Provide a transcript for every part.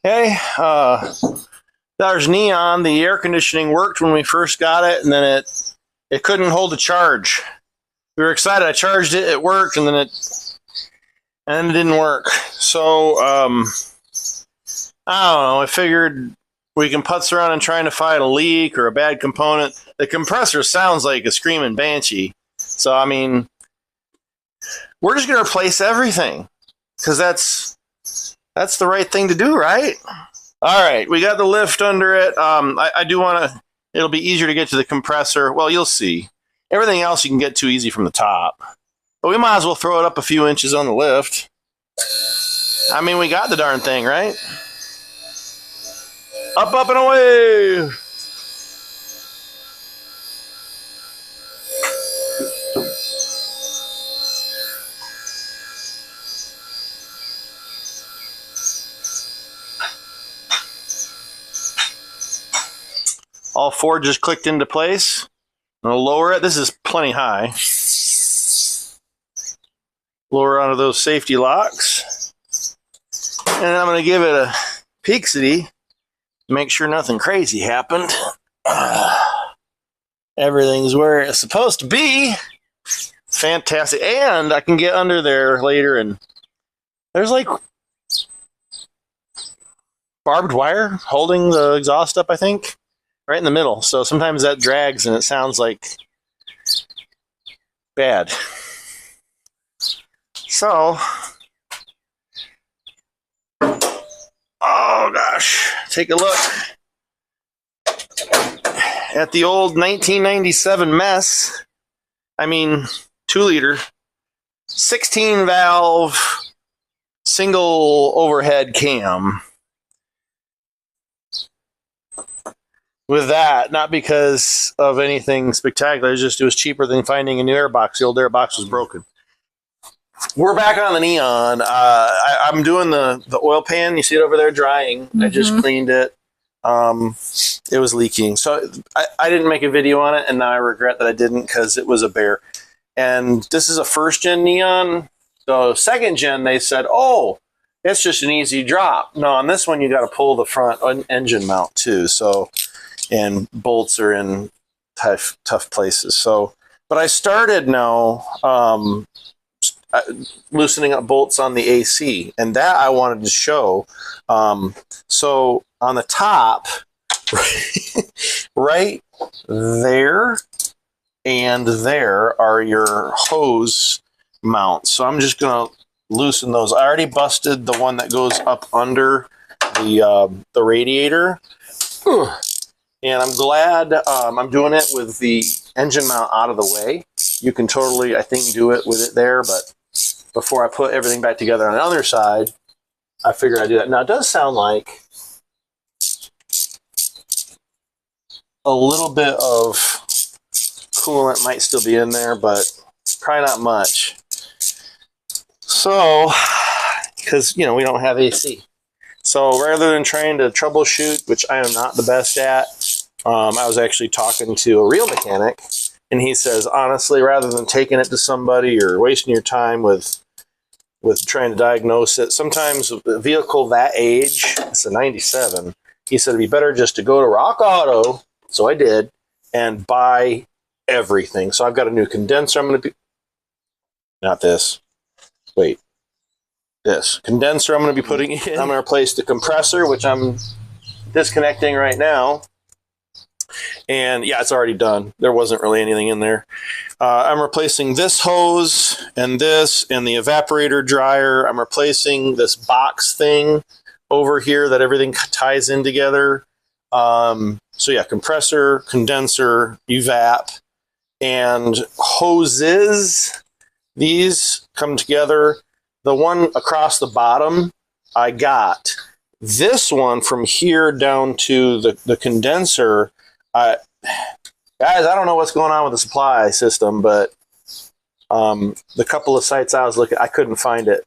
Hey, there's Neon. The air conditioning worked when we first got it, and then it couldn't hold a charge. We were excited. I charged it, it worked, and then it didn't work. So I don't know. I figured we can putz around and trying to find a leak or a bad component. The compressor sounds like a screaming banshee. So I mean, we're just gonna replace everything because that's the right thing to do, right? All right, we got the lift under it. I do want to. It'll be easier to get to the compressor. Well, you'll see. Everything else you can get too easy from the top. But we might as well throw it up a few inches on the lift. I mean, we got the darn thing, right? Up, up, and away! All four just clicked into place. I'm gonna lower it. This is plenty high. Lower onto those safety locks. And I'm gonna give it a peek-city. Make sure nothing crazy happened. Everything's where it's supposed to be. Fantastic. And I can get under there later and there's like barbed wire holding the exhaust up, I think. Right in the middle. So sometimes that drags and it sounds like bad. So, oh gosh, take a look at the old 1997 mess. I mean, 2-liter, 16 valve, single overhead cam. With that, not because of anything spectacular, it was cheaper than finding a new airbox. The old airbox was broken. We're back on the Neon. I'm doing the oil pan. You see it over there drying. Mm-hmm. I just cleaned it. It was leaking. So I didn't make a video on it, and now I regret that I didn't because it was a bear. And this is a first-gen Neon. So second-gen, they said, oh, it's just an easy drop. No, on this one, you got to pull the front engine mount, too. So... and bolts are in tough places. So, but I started now loosening up bolts on the AC, and that I wanted to show. So on the top, right there and there are your hose mounts. So I'm just going to loosen those. I already busted the one that goes up under the radiator. And I'm glad I'm doing it with the engine mount out of the way. You can totally, I think, do it with it there, but before I put everything back together on the other side, I figured I'd do that. Now, it does sound like a little bit of coolant might still be in there, but probably not much. So, because, you know, we don't have AC. So rather than trying to troubleshoot, which I am not the best at, I was actually talking to a real mechanic, and he says, honestly, rather than taking it to somebody or wasting your time with trying to diagnose it, sometimes a vehicle that age, it's a 97, he said it'd be better just to go to Rock Auto, so I did, and buy everything. So I've got a new condenser I'm going to be, not this, wait, this condenser I'm going to be putting in. I'm going to replace the compressor, which I'm disconnecting right now. And yeah, it's already done. There wasn't really anything in there. I'm replacing this hose and this and the evaporator dryer. I'm replacing this box thing over here that everything ties in together. So yeah, compressor, condenser, evap, and hoses. These come together. The one across the bottom, I got. This one from here down to the condenser, guys, I don't know what's going on with the supply system, but the couple of sites I was looking, I couldn't find it.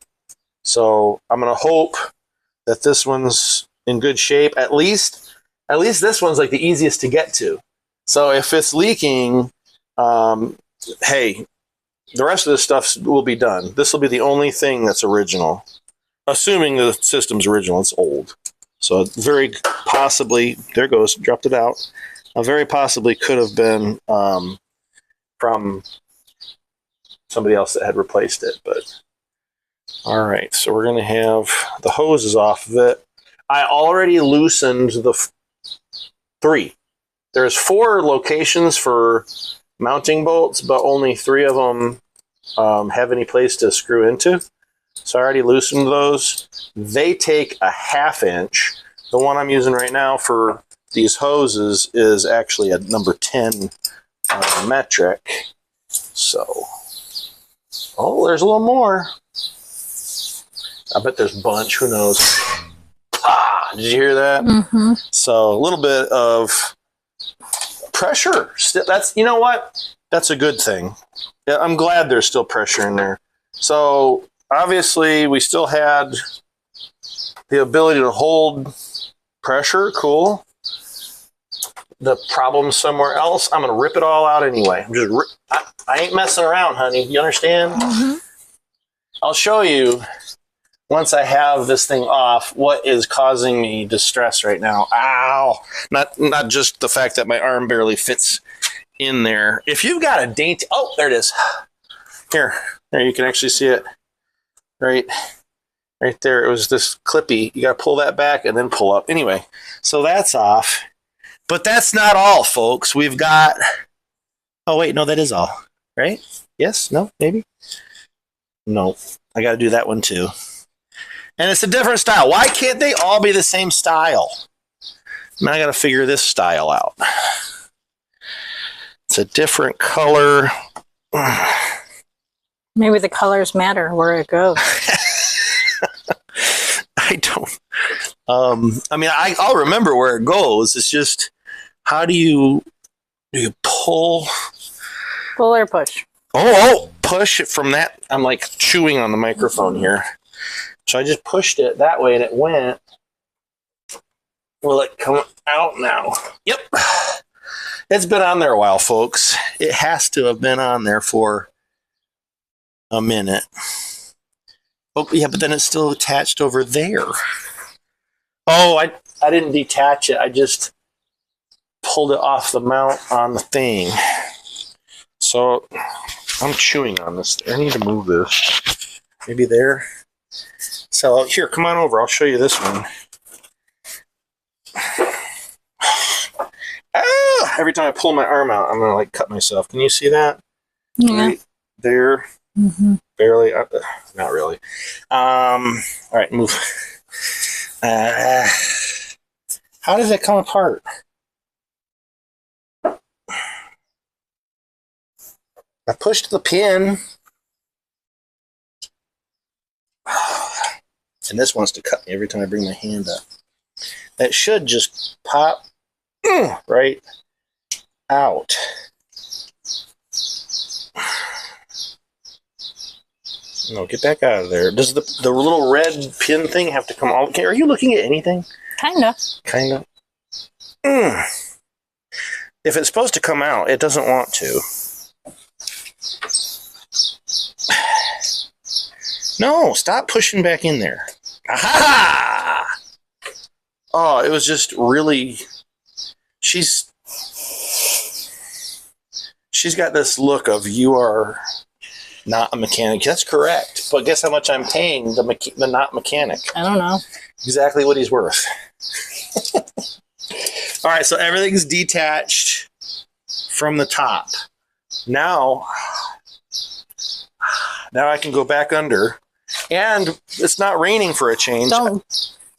So I'm going to hope that this one's in good shape. At least this one's like the easiest to get to. So if it's leaking, hey, the rest of this stuff will be done. This will be the only thing that's original. Assuming the system's original, it's old. So very possibly, there it goes, dropped it out. Very possibly could have been from somebody else that had replaced it. But all right, so we're going to have the hoses off of it. I already loosened the 3. There's 4 locations for mounting bolts, but only 3 of them have any place to screw into. So I already loosened those. They take a 1/2 inch. The one I'm using right now for these hoses is actually a number 10 metric. So, oh, there's a little more. I bet there's a bunch. Who knows? Ah, did you hear that? Mm-hmm. So a little bit of pressure. That's, you know what? That's a good thing. Yeah, I'm glad there's still pressure in there. So obviously we still had the ability to hold pressure. Cool. The problem's somewhere else. I'm gonna rip it all out anyway. I ain't messing around, honey. You understand? Mm-hmm. I'll show you once I have this thing off what is causing me distress right now. Ow! Not just the fact that my arm barely fits in there. If you've got a dainty, oh, there it is. Here, there, you can actually see it. Right there. It was this clippy. You got to pull that back and then pull up. Anyway, so that's off. But that's not all, folks. We've got. Oh wait, no, that is all. Right? Yes? No? Maybe? No. I got to do that one too. And it's a different style. Why can't they all be the same style? Now I got to figure this style out. It's a different color. Maybe the colors matter where it goes. I don't. I mean, I'll remember where it goes. It's just, how do you pull? Pull or push? Oh, push it from that. I'm like chewing on the microphone here. So I just pushed it that way and it went. Will it come out now? Yep. It's been on there a while, folks. It has to have been on there for a minute. Oh, yeah, but then it's still attached over there. Oh, I didn't detach it. I just pulled it off the mount on the thing. So I'm chewing on this. I need to move this. Maybe there. So here, come on over. I'll show you this one. Ah, every time I pull my arm out, I'm going to like cut myself. Can you see that? Yeah. Right there. Mm-hmm. Barely. Not really. All right, move. How does it come apart? I pushed the pin. And this wants to cut me every time I bring my hand up. That should just pop right out. No, get back out of there. Does the little red pin thing have to come all? Okay, are you looking at anything? Kinda. Kinda. If it's supposed to come out, it doesn't want to. No, stop pushing back in there. Aha! Oh, it was just really. She's got this look of, you are not a mechanic. That's correct. But guess how much I'm paying the not mechanic? I don't know. Exactly what he's worth. All right, so everything's detached from the top. Now I can go back under. And it's not raining for a change. Don't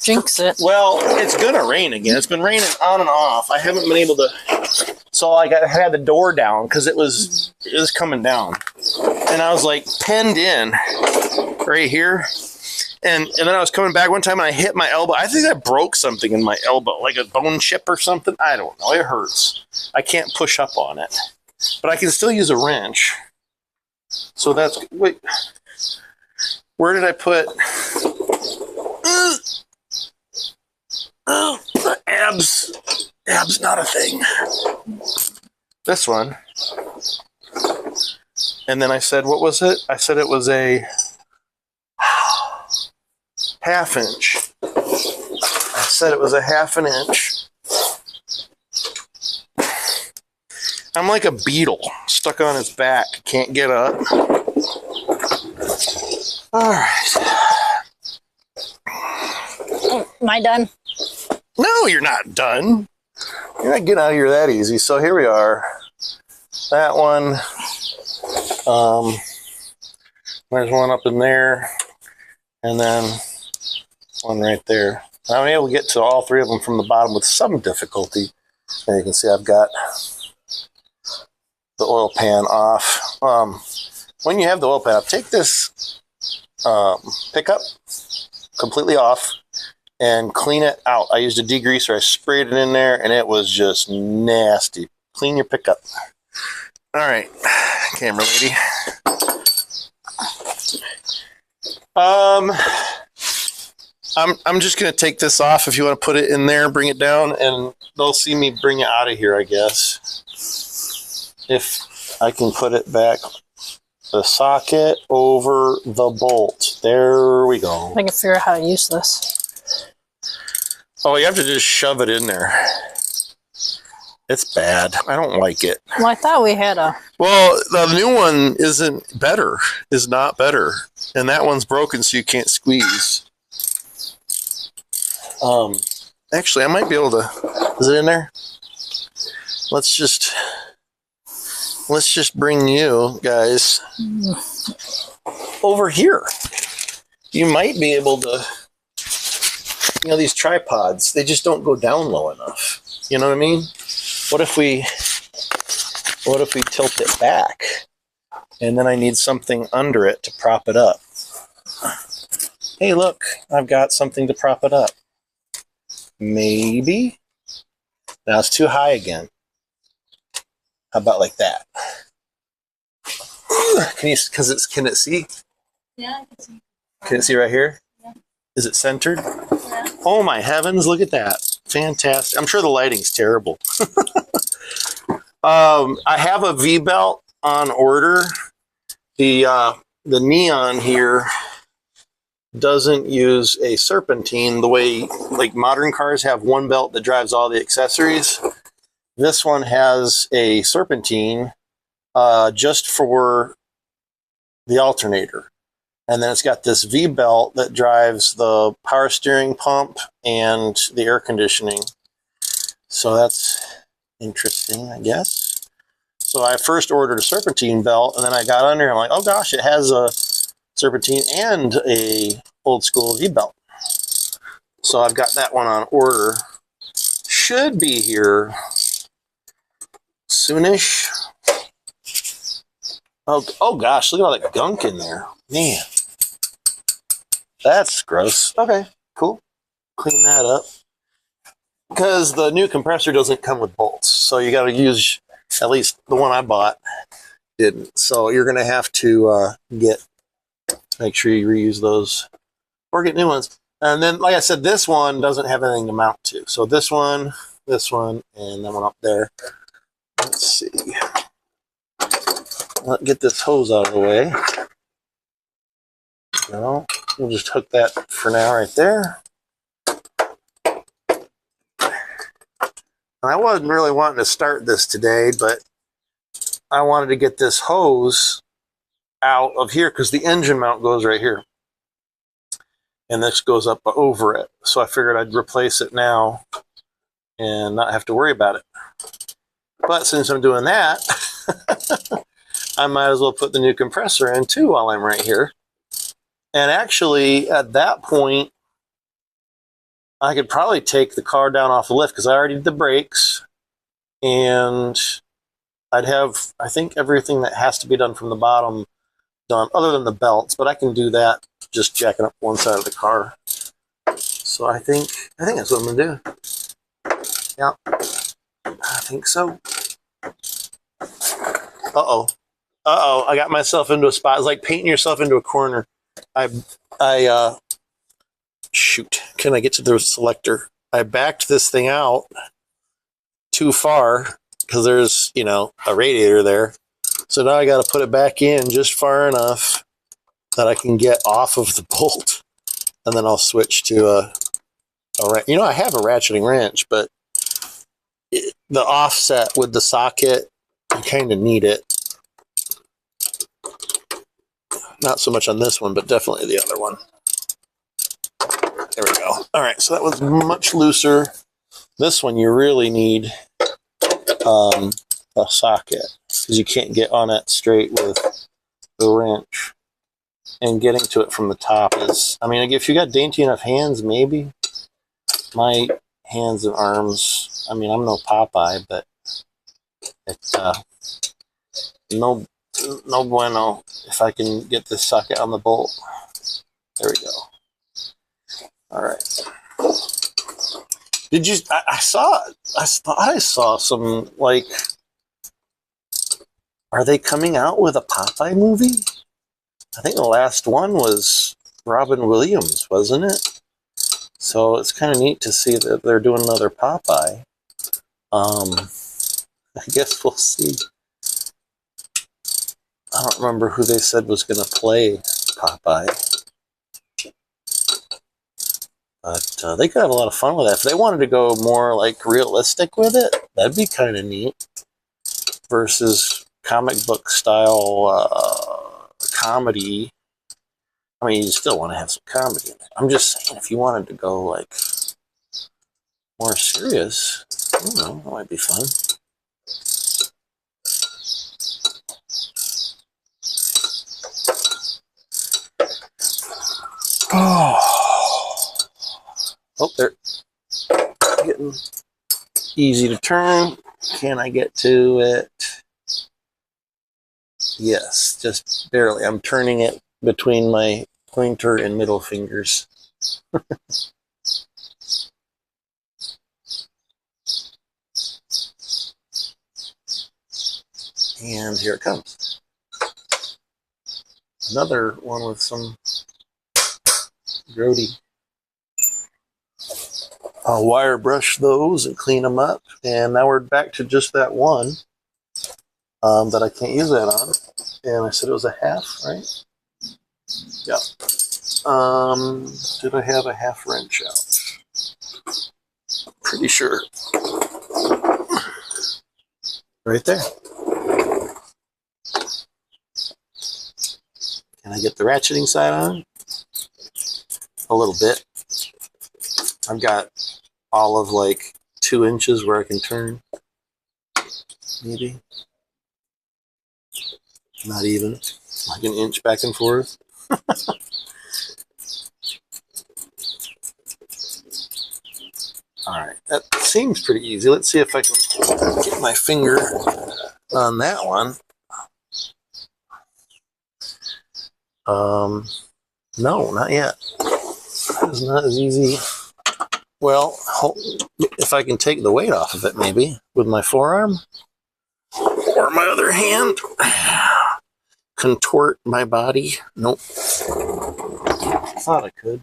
jinx it. Well, it's going to rain again. It's been raining on and off. I haven't been able to. So I had the door down because it was coming down. And I was like pinned in right here. And then I was coming back one time and I hit my elbow. I think I broke something in my elbow, like a bone chip or something. I don't know. It hurts. I can't push up on it. But I can still use a wrench. So that's. Wait. Where did I put? The abs. Abs not a thing. This one. And then I said, what was it? I said it was a 1/2 inch. I said it was a 1/2 inch. I'm like a beetle stuck on his back. Can't get up. All right. Am I done? No, you're not done. You're not getting out of here that easy. So here we are. That one. There's one up in there. And then one right there. I'm able to get to all 3 of them from the bottom with some difficulty. And you can see I've got the oil pan off. When you have the oil pan off, take this pickup completely off and clean it out. I used a degreaser. I sprayed it in there, and it was just nasty. Clean your pickup. All right, camera lady. I'm just gonna take this off. If you want to put it in there, bring it down, and they'll see me bring it out of here, I guess. If I can put it back, the socket over the bolt. There we go. I can figure out how to use this. Oh, you have to just shove it in there. It's bad. I don't like it. Well, I thought we had a... Well, the new one isn't better. Is not better. And that one's broken, so you can't squeeze. Actually, I might be able to... Is it in there? Let's just bring you guys over here. You might be able to... You know, these tripods, they just don't go down low enough. You know what I mean? What if we tilt it back, and then I need something under it to prop it up? Hey, look, I've got something to prop it up. Maybe. Now it's too high again. How about like that? Can it see? Yeah, I can see. Can it see right here? Yeah. Is it centered? Yeah. Oh my heavens, look at that. Fantastic. I'm sure the lighting's terrible. I have a V-belt on order. The Neon here doesn't use a serpentine the way like modern cars have one belt that drives all the accessories. This one has a serpentine just for the alternator. And then it's got this V-belt that drives the power steering pump and the air conditioning. So that's interesting, I guess. So I first ordered a serpentine belt, and then I got under and I'm like, oh gosh, it has a serpentine and a old school V-belt. So I've got that one on order. Should be here soonish. Oh gosh, look at all that gunk in there. Man. That's gross. Okay, cool. Clean that up. Because the new compressor doesn't come with bolts. So you got to use, at least the one I bought didn't. So you're going to have to make sure you reuse those or get new ones. And then, like I said, this one doesn't have anything to mount to. So this one, and that one up there. Let's see. Let's get this hose out of the way. No, we'll just hook that for now right there. And I wasn't really wanting to start this today, but I wanted to get this hose out of here because the engine mount goes right here. And this goes up over it. So I figured I'd replace it now and not have to worry about it. But since I'm doing that, I might as well put the new compressor in too while I'm right here. And actually, at that point, I could probably take the car down off the lift because I already did the brakes. And I'd have, I think, everything that has to be done from the bottom done, other than the belts. But I can do that just jacking up one side of the car. So I think that's what I'm going to do. Yeah, I think so. Uh-oh. Uh-oh, I got myself into a spot. It's like painting yourself into a corner. Shoot, can I get to the selector? I backed this thing out too far because there's, you know, a radiator there. So now I got to put it back in just far enough that I can get off of the bolt. And then I'll switch to I have a ratcheting wrench, but the offset with the socket, you kind of need it. Not so much on this one, but definitely the other one. There we go. All right, so that was much looser. This one you really need a socket because you can't get on it straight with the wrench. And getting to it from the top is, I mean, if you got dainty enough hands, maybe. My hands and arms, I mean, I'm no Popeye, but it's no bueno if I can get this socket on the bolt. There we go. All right. Did you? I thought I saw some, like, are they coming out with a Popeye movie? I think the last one was Robin Williams, wasn't it? So it's kind of neat to see that they're doing another Popeye. I guess we'll see. I don't remember who they said was going to play Popeye. But they could have a lot of fun with that. If they wanted to go more like realistic with it, that'd be kind of neat. Versus comic book style comedy. I mean, you still want to have some comedy in it. I'm just saying, if you wanted to go like more serious, I don't know, that might be fun. Oh, they're getting easy to turn. Can I get to it? Yes, just barely. I'm turning it between my pointer and middle fingers. And here it comes. Another one with some grody. I'll wire brush those and clean them up. And now we're back to just that one that I can't use that on. And I said it was a half, right? Yeah. Did I have a half wrench out? Pretty sure. Right there. Can I get the ratcheting side on? A little bit. I've got all of like 2 inches where I can turn. Maybe. Not even. Like an inch back and forth. Alright, that seems pretty easy. Let's see if I can get my finger on that one. No, not yet. That is not as easy. Well, if I can take the weight off of it, maybe, with my forearm. Or my other hand. Contort my body. Nope. I thought I could.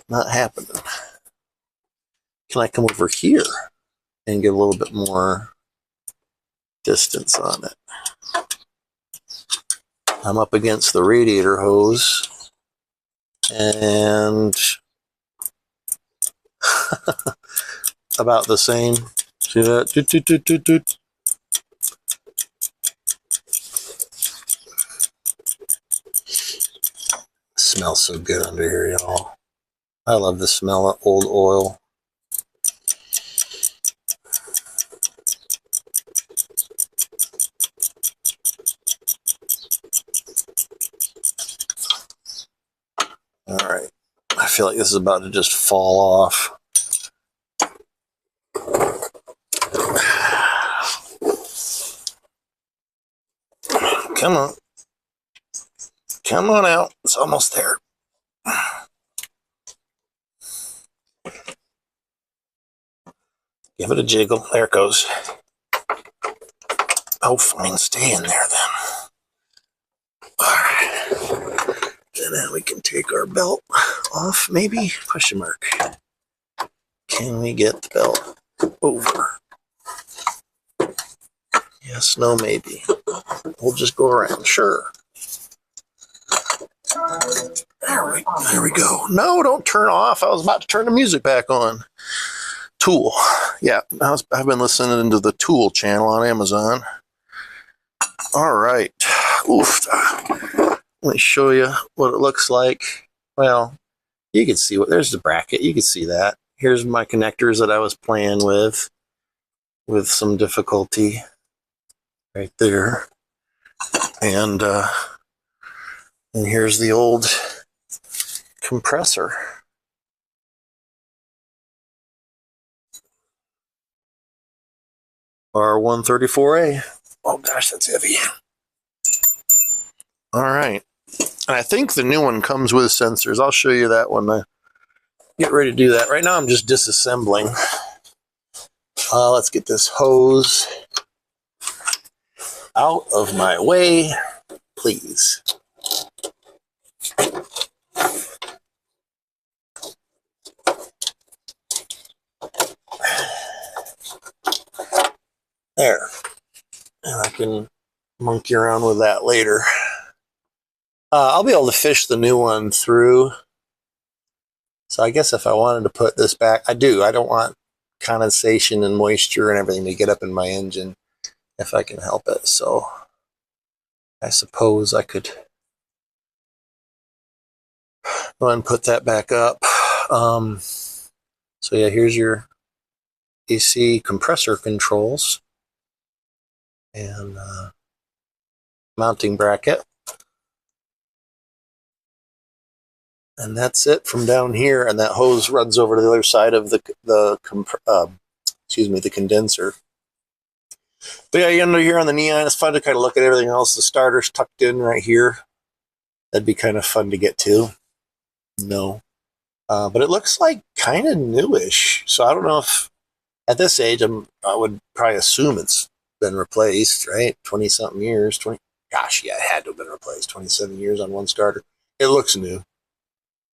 Not happening. Can I come over here and get a little bit more distance on it? I'm up against the radiator hose and about the same. See that? Doot, doot, doot, doot, doot. Smells so good under here, y'all. I love the smell of old oil. All right. I feel like this is about to just fall off. Come on. Come on out. It's almost there. Give it a jiggle. There it goes. Oh, fine. Stay in there then. All right. And then we can take our belt off, maybe? Question mark. Can we get the belt over? Yes, no, maybe. We'll just go around. Sure. There we go. No, don't turn off. I was about to turn the music back on. Tool. Yeah, I've been listening to the Tool channel on Amazon. All right. Oof. Let me show you what it looks like. Well, you can see there's the bracket. You can see that. Here's my connectors that I was playing with some difficulty right there. And here's the old compressor. R134A. Oh gosh, that's heavy. All right. And I think the new one comes with sensors. I'll show you that when I get ready to do that. Right now I'm just disassembling. Let's get this hose out of my way, please. There. And I can monkey around with that later. I'll be able to fish the new one through. So I guess if I wanted to put this back, I do. I don't want condensation and moisture and everything to get up in my engine if I can help it. So I suppose I could go and put that back up. So yeah, here's your AC compressor controls and mounting bracket. And that's it from down here, and that hose runs over to the other side of the condenser. But yeah, under here on the Neon, it's fun to kind of look at everything else. The starter's tucked in right here. That'd be kind of fun to get to. No. But it looks like kind of newish. So I don't know if at this age, I would probably assume it's been replaced, right? 20-something years. Gosh, yeah, it had to have been replaced. 27 years on one starter. It looks new.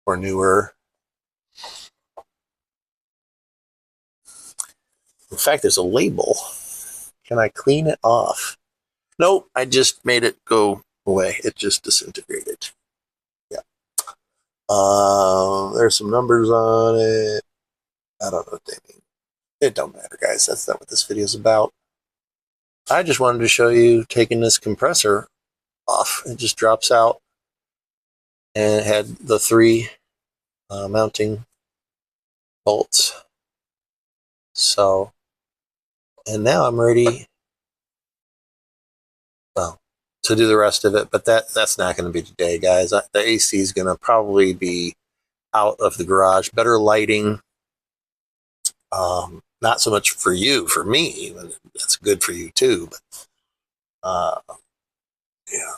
Or newer. In fact, there's a label. Can I clean it off? Nope, I just made it go away. It just disintegrated. Yeah. There's some numbers on it. I don't know what they mean. It don't matter, guys. That's not what this video is about. I just wanted to show you taking this compressor off. It just drops out. And it had the 3 mounting bolts. So, and now I'm ready, well, to do the rest of it, but that's not going to be today, guys. The AC is going to probably be out of the garage. Better lighting. Not so much for you, for me. That's good for you too, but yeah.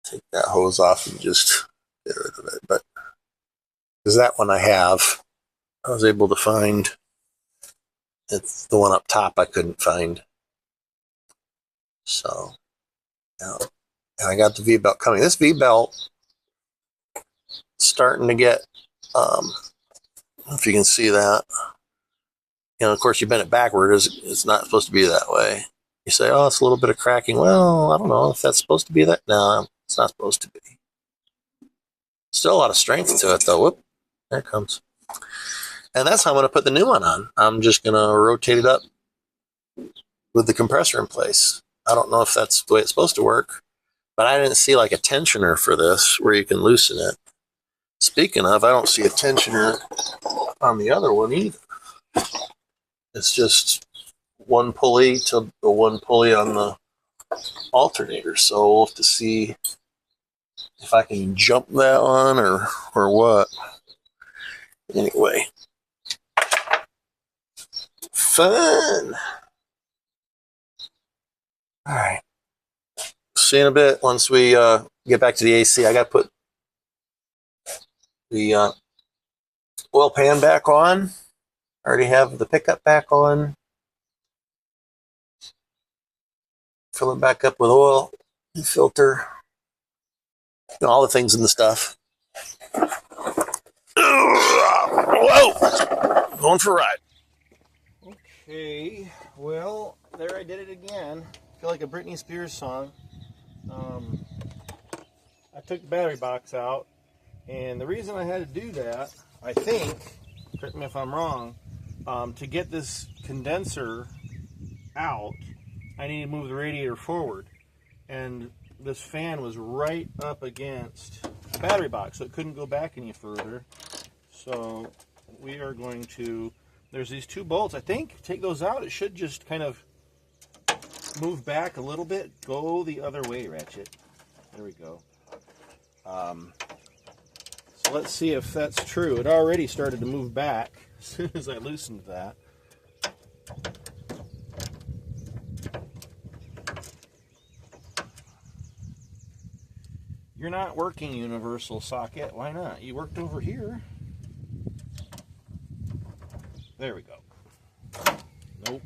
Take that hose off and just get rid of it. But because that one I was able to find. It's the one up top I couldn't find. So, yeah. And I got the V-belt coming. This V-belt starting to get, if you can see that. You know, of course, you bend it backward. It's not supposed to be that way. You say, oh, it's a little bit of cracking. Well, I don't know if that's supposed to be that. No, it's not supposed to be. Still a lot of strength to it, though. Whoop, there it comes. And that's how I'm going to put the new one on. I'm just going to rotate it up with the compressor in place. I don't know if that's the way it's supposed to work, but I didn't see like a tensioner for this where you can loosen it. Speaking of, I don't see a tensioner on the other one either. It's just one pulley to the one pulley on the alternator. So we'll have to see if I can jump that one or what. Anyway. Fun. All right. See you in a bit once we get back to the AC. I got to put the oil pan back on. I already have the pickup back on. Fill it back up with oil, filter, all the things in the stuff. Whoa! Going for a ride. Okay, well, there I did it again. I feel like a Britney Spears song. I took the battery box out, and the reason I had to do that, I think, correct me if I'm wrong, to get this condenser out, I need to move the radiator forward, and this fan was right up against the battery box, so it couldn't go back any further. So we are going to, there's these two bolts, I think, take those out, it should just kind of move back a little bit. Go the other way, Ratchet. There we go. So let's see if that's true. It already started to move back as soon as I loosened that. You're not working, universal socket. Why not? You worked over here. There we go. Nope.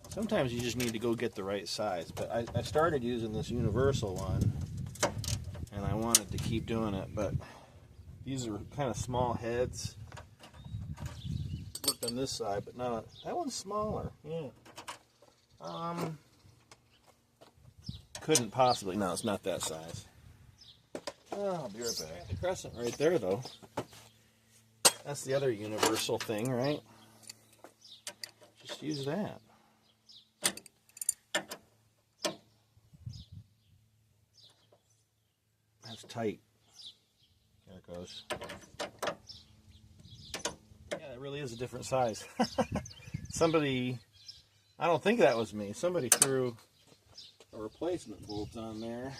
Sometimes you just need to go get the right size, but I started using this universal one, and I wanted to keep doing it, but these are kind of small heads. Worked on this side, but not on, that one's smaller. Yeah. Couldn't possibly. No, it's not that size. Oh, I'll be right back. The crescent right there, though. That's the other universal thing, right? Just use that. That's tight. There it goes. Yeah, it really is a different size. Somebody, I don't think that was me. Somebody threw a replacement bolt on there.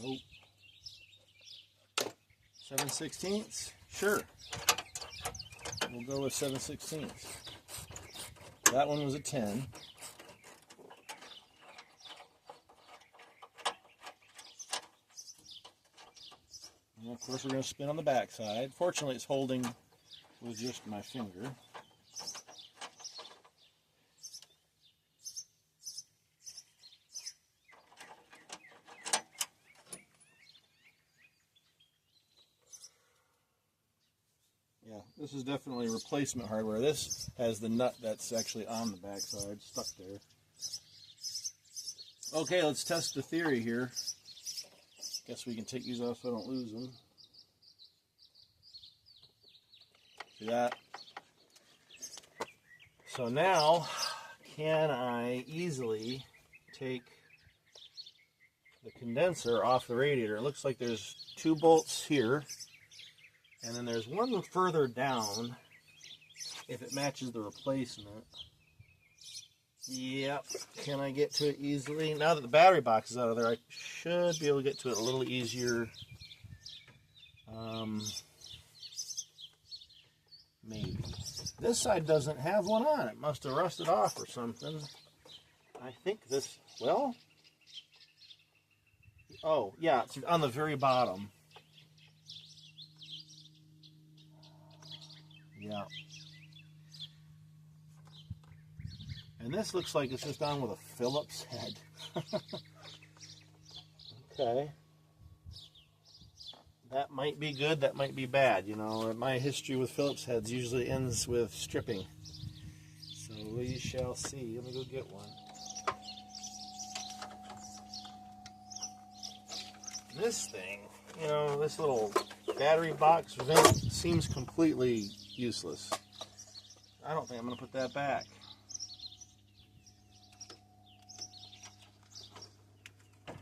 Nope. 7/16? Sure. We'll go with 7/16. That one was a 10. And of course we're going to spin on the back side. Fortunately it's holding with just my finger. Yeah, this is definitely replacement hardware. This has the nut that's actually on the back side, stuck there. Okay, let's test the theory here. Guess we can take these off so I don't lose them. See that? So now, can I easily take the condenser off the radiator? It looks like there's two bolts here, and then there's one further down if it matches the replacement. Yep. Can I get to it easily? Now that the battery box is out of there, I should be able to get to it a little easier. Maybe. This side doesn't have one on. It must have rusted off or something. I think this, well, oh, yeah, it's on the very bottom. Yeah. And this looks like it's just on with a Phillips head. Okay. That might be good, that might be bad. You know, my history with Phillips heads usually ends with stripping. So we shall see. Let me go get one. This thing, you know, this little battery box vent seems completely useless. I don't think I'm going to put that back.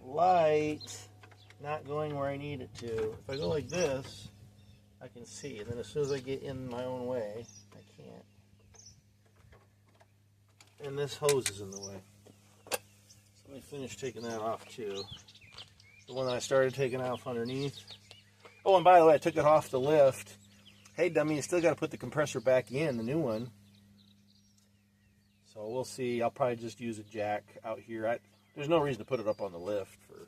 Light not going where I need it to. If I go like this, I can see, and then as soon as I get in my own way, I can't. And this hose is in the way. So let me finish taking that off too. The one that I started taking off underneath. Oh, and by the way, I took it off the lift. Hey, dummy, you still got to put the compressor back in, the new one. So we'll see. I'll probably just use a jack out here. There's no reason to put it up on the lift for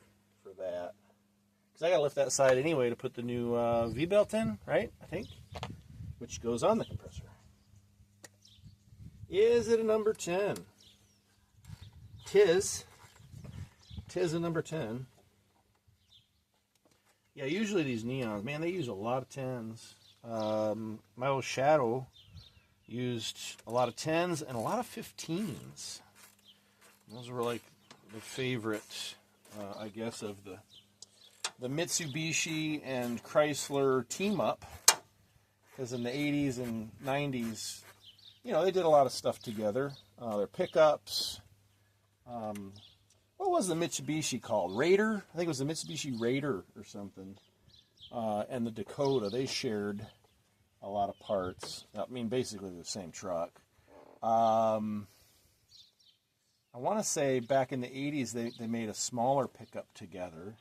that. Because I got to lift that side anyway to put the new V-belt in, right? I think. Which goes on the compressor. Is it a number 10? Tis a number 10. Yeah, usually these Neons, man, they use a lot of 10s. My old Shadow Used a lot of 10s and a lot of 15s. Those were like the favorite, I guess, of the Mitsubishi and Chrysler team up. Because in the 80s and 90s, you know, they did a lot of stuff together. Their pickups. What was the Mitsubishi called? Raider? I think it was the Mitsubishi Raider or something. And the Dakota, they shared a lot of parts. I mean, basically the same truck. I want to say back in the 80s, they made a smaller pickup together.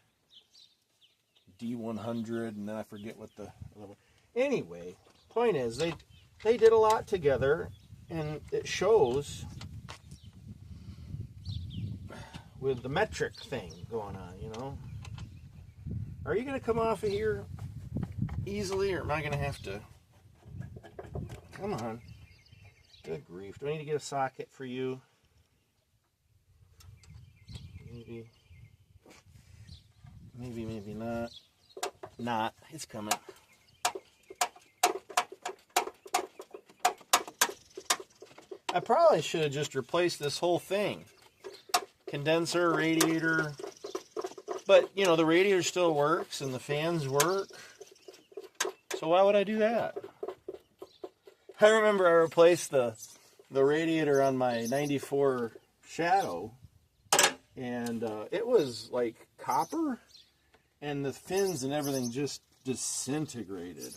D100, and then I forget what the... Anyway, point is, they did a lot together, and it shows with the metric thing going on, you know. Are you going to come off of here easily, or am I going to have to... Come on. Good grief. Do I need to get a socket for you? Maybe. Maybe not. Not. It's coming. I probably should have just replaced this whole thing. Condenser, radiator. But, you know, the radiator still works and the fans work. So why would I do that? I remember I replaced the radiator on my 94 Shadow. And it was like copper. And the fins and everything just disintegrated.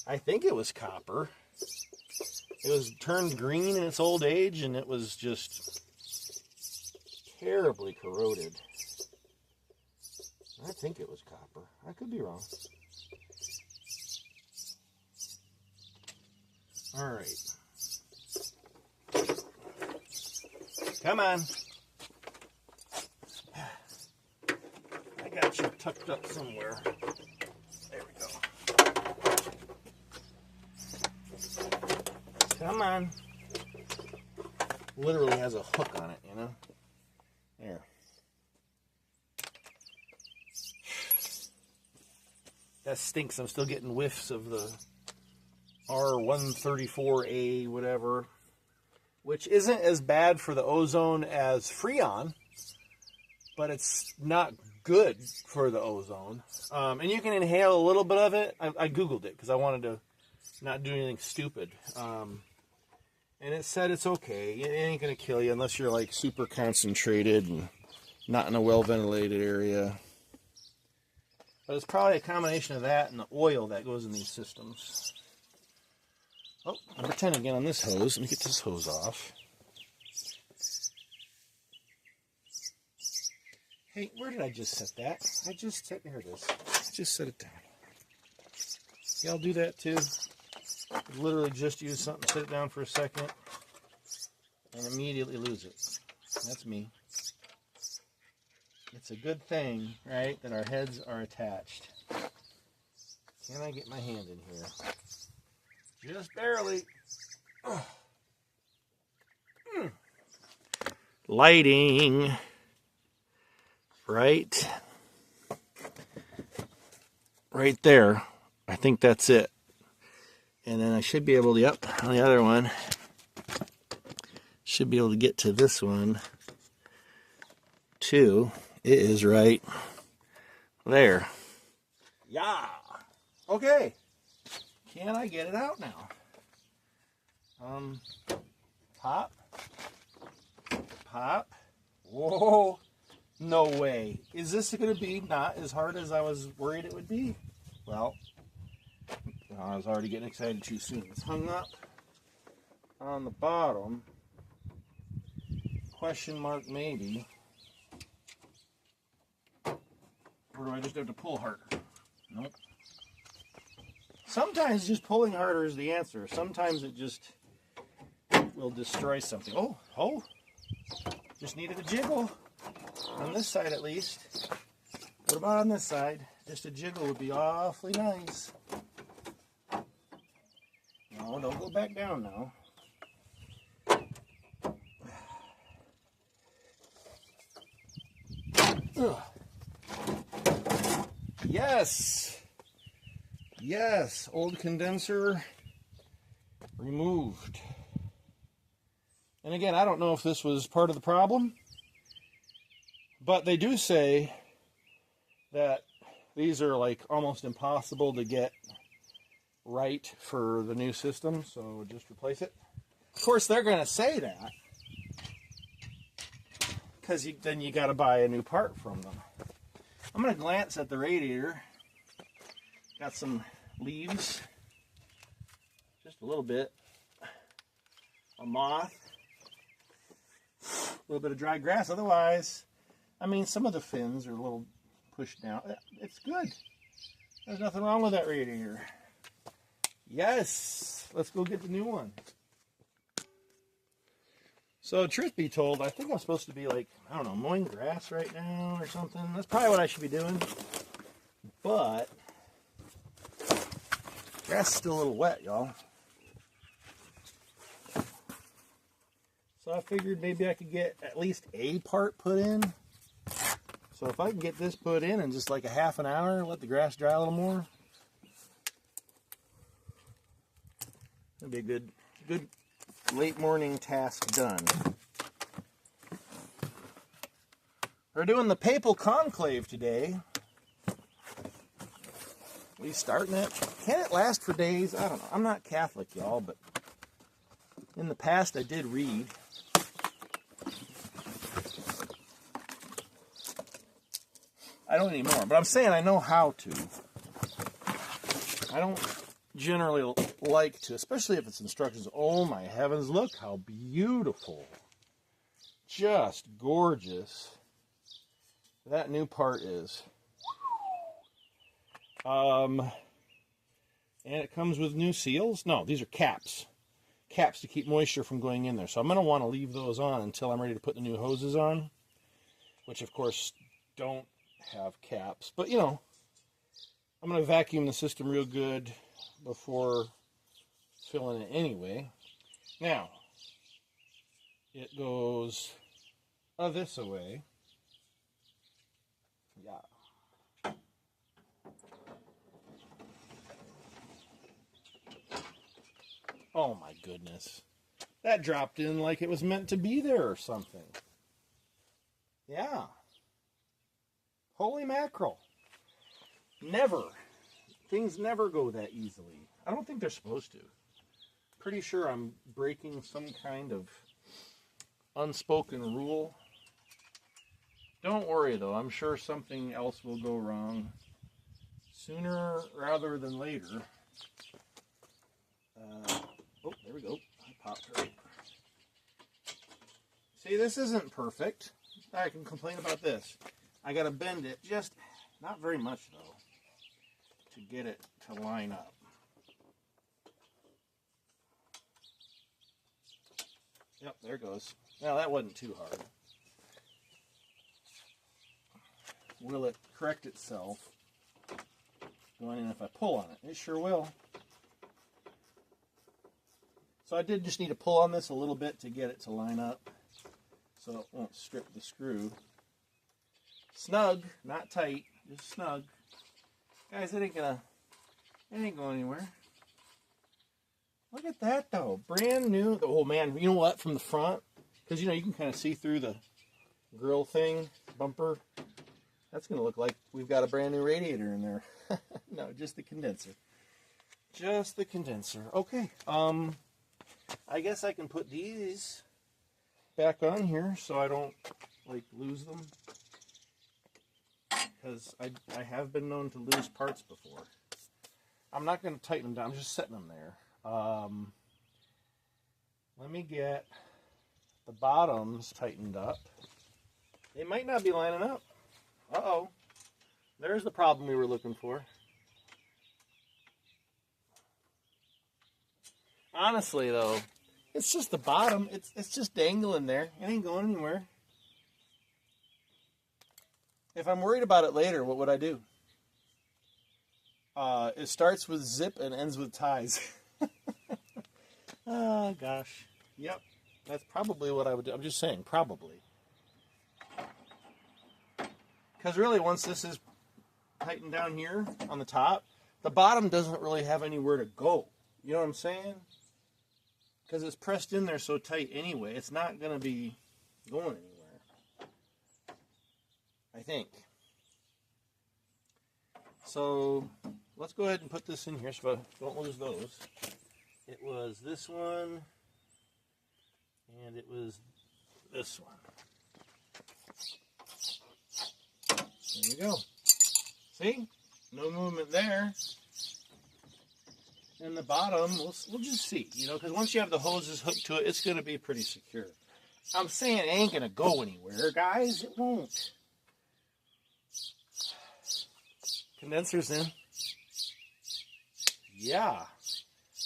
I think it was copper. It was turned green in its old age, and it was just terribly corroded. I think it was copper. I could be wrong. All right. Come on. I got you tucked up somewhere. There we go. Come on. Literally has a hook on it, you know? There. That stinks. I'm still getting whiffs of the R134A, whatever, which isn't as bad for the ozone as Freon, but it's not good for the ozone. And you can inhale a little bit of it. I Googled it because I wanted to not do anything stupid. And it said it's okay. It ain't going to kill you unless you're like super concentrated and not in a well-ventilated area. But it's probably a combination of that and the oil that goes in these systems. Oh, number 10 again on this hose. Let me get this hose off. Hey, where did I just set that? There it is. I just set it down. Y'all do that too? Literally just use something, sit it down for a second, and immediately lose it. That's me. It's a good thing, right, that our heads are attached. Can I get my hand in here? Just barely. Lighting. Right there. I think that's it. And then I should be able to, yep, on the other one, should be able to get to this one too. It is right there. Yeah. Okay. Can I get it out now? Pop. Pop. Whoa. No way. Is this going to be not as hard as I was worried it would be? Well, I was already getting excited too soon. It's hung up on the bottom. Question mark maybe. Or do I just have to pull harder? Nope. Sometimes just pulling harder is the answer. Sometimes it just will destroy something. Oh. Just needed a jiggle. On this side at least. What about on this side? Just a jiggle would be awfully nice. No, don't go back down now. Ugh. Yes. Yes, old condenser removed. And again, I don't know if this was part of the problem, but they do say that these are like almost impossible to get right for the new system, so just replace it. Of course, they're going to say that because then you got to buy a new part from them. I'm going to glance at the radiator. Got some leaves, just a little bit, a moth, a little bit of dry grass. Otherwise, I mean, some of the fins are a little pushed down. It's good. There's nothing wrong with that radiator. Yes, let's go get the new one. So, truth be told, I think I'm supposed to be like, I don't know, mowing grass right now or something. That's probably what I should be doing. But grass is still a little wet, y'all. So I figured maybe I could get at least a part put in. So if I can get this put in just like a half an hour, let the grass dry a little more, that'd be a good late morning task done. We're doing the papal conclave today. We starting it. Can it last for days? I don't know. I'm not Catholic, y'all, but in the past I did read. I don't anymore, but I'm saying I know how to. I don't generally like to, especially if it's instructions. Oh my heavens, look how beautiful. Just gorgeous. That new part is. And it comes with new seals. No, these are caps. Caps to keep moisture from going in there. So I'm going to want to leave those on until I'm ready to put the new hoses on. Which, of course, don't have caps. But, you know, I'm going to vacuum the system real good before filling it anyway. Now, it goes this away. Yeah. Oh my goodness. That dropped in like it was meant to be there or something. Yeah. Holy mackerel. Never. Things never go that easily. I don't think they're supposed to. Pretty sure I'm breaking some kind of unspoken rule. Don't worry though, I'm sure something else will go wrong sooner rather than later. Oh, there we go. I popped right. See, this isn't perfect. I can complain about this. I gotta bend it just, not very much though, to get it to line up. Yep, there it goes. Now that wasn't too hard. Will it correct itself going in if I pull on it? It sure will. So I did just need to pull on this a little bit to get it to line up so it won't strip the screw. Snug, not tight, just snug. Guys, it ain't going anywhere. Look at that though, brand new. Oh man, you know what, from the front, because you know you can kind of see through the grill thing, bumper. That's going to look like we've got a brand new radiator in there. No, just the condenser. Just the condenser. Okay, I guess I can put these back on here so I don't like lose them, because I have been known to lose parts before. I'm not going to tighten them down. I'm just setting them there. Let me get the bottoms tightened up. They might not be lining up. Uh-oh. There's the problem we were looking for. Honestly, though, it's just the bottom. It's just dangling there. It ain't going anywhere. If I'm worried about it later, what would I do? It starts with zip and ends with ties. Oh, gosh. Yep. That's probably what I would do. I'm just saying, probably. Because really, once this is tightened down here on the top, the bottom doesn't really have anywhere to go. You know what I'm saying? because it's pressed in there so tight anyway, it's not going to be going anywhere, I think. So let's go ahead and put this in here so don't lose those. It was this one, and it was this one. There we go. See? No movement there. And the bottom, we'll just see, you know, because once you have the hoses hooked to it, it's going to be pretty secure. I'm saying it ain't going to go anywhere, guys. It won't. Condenser's in. Yeah.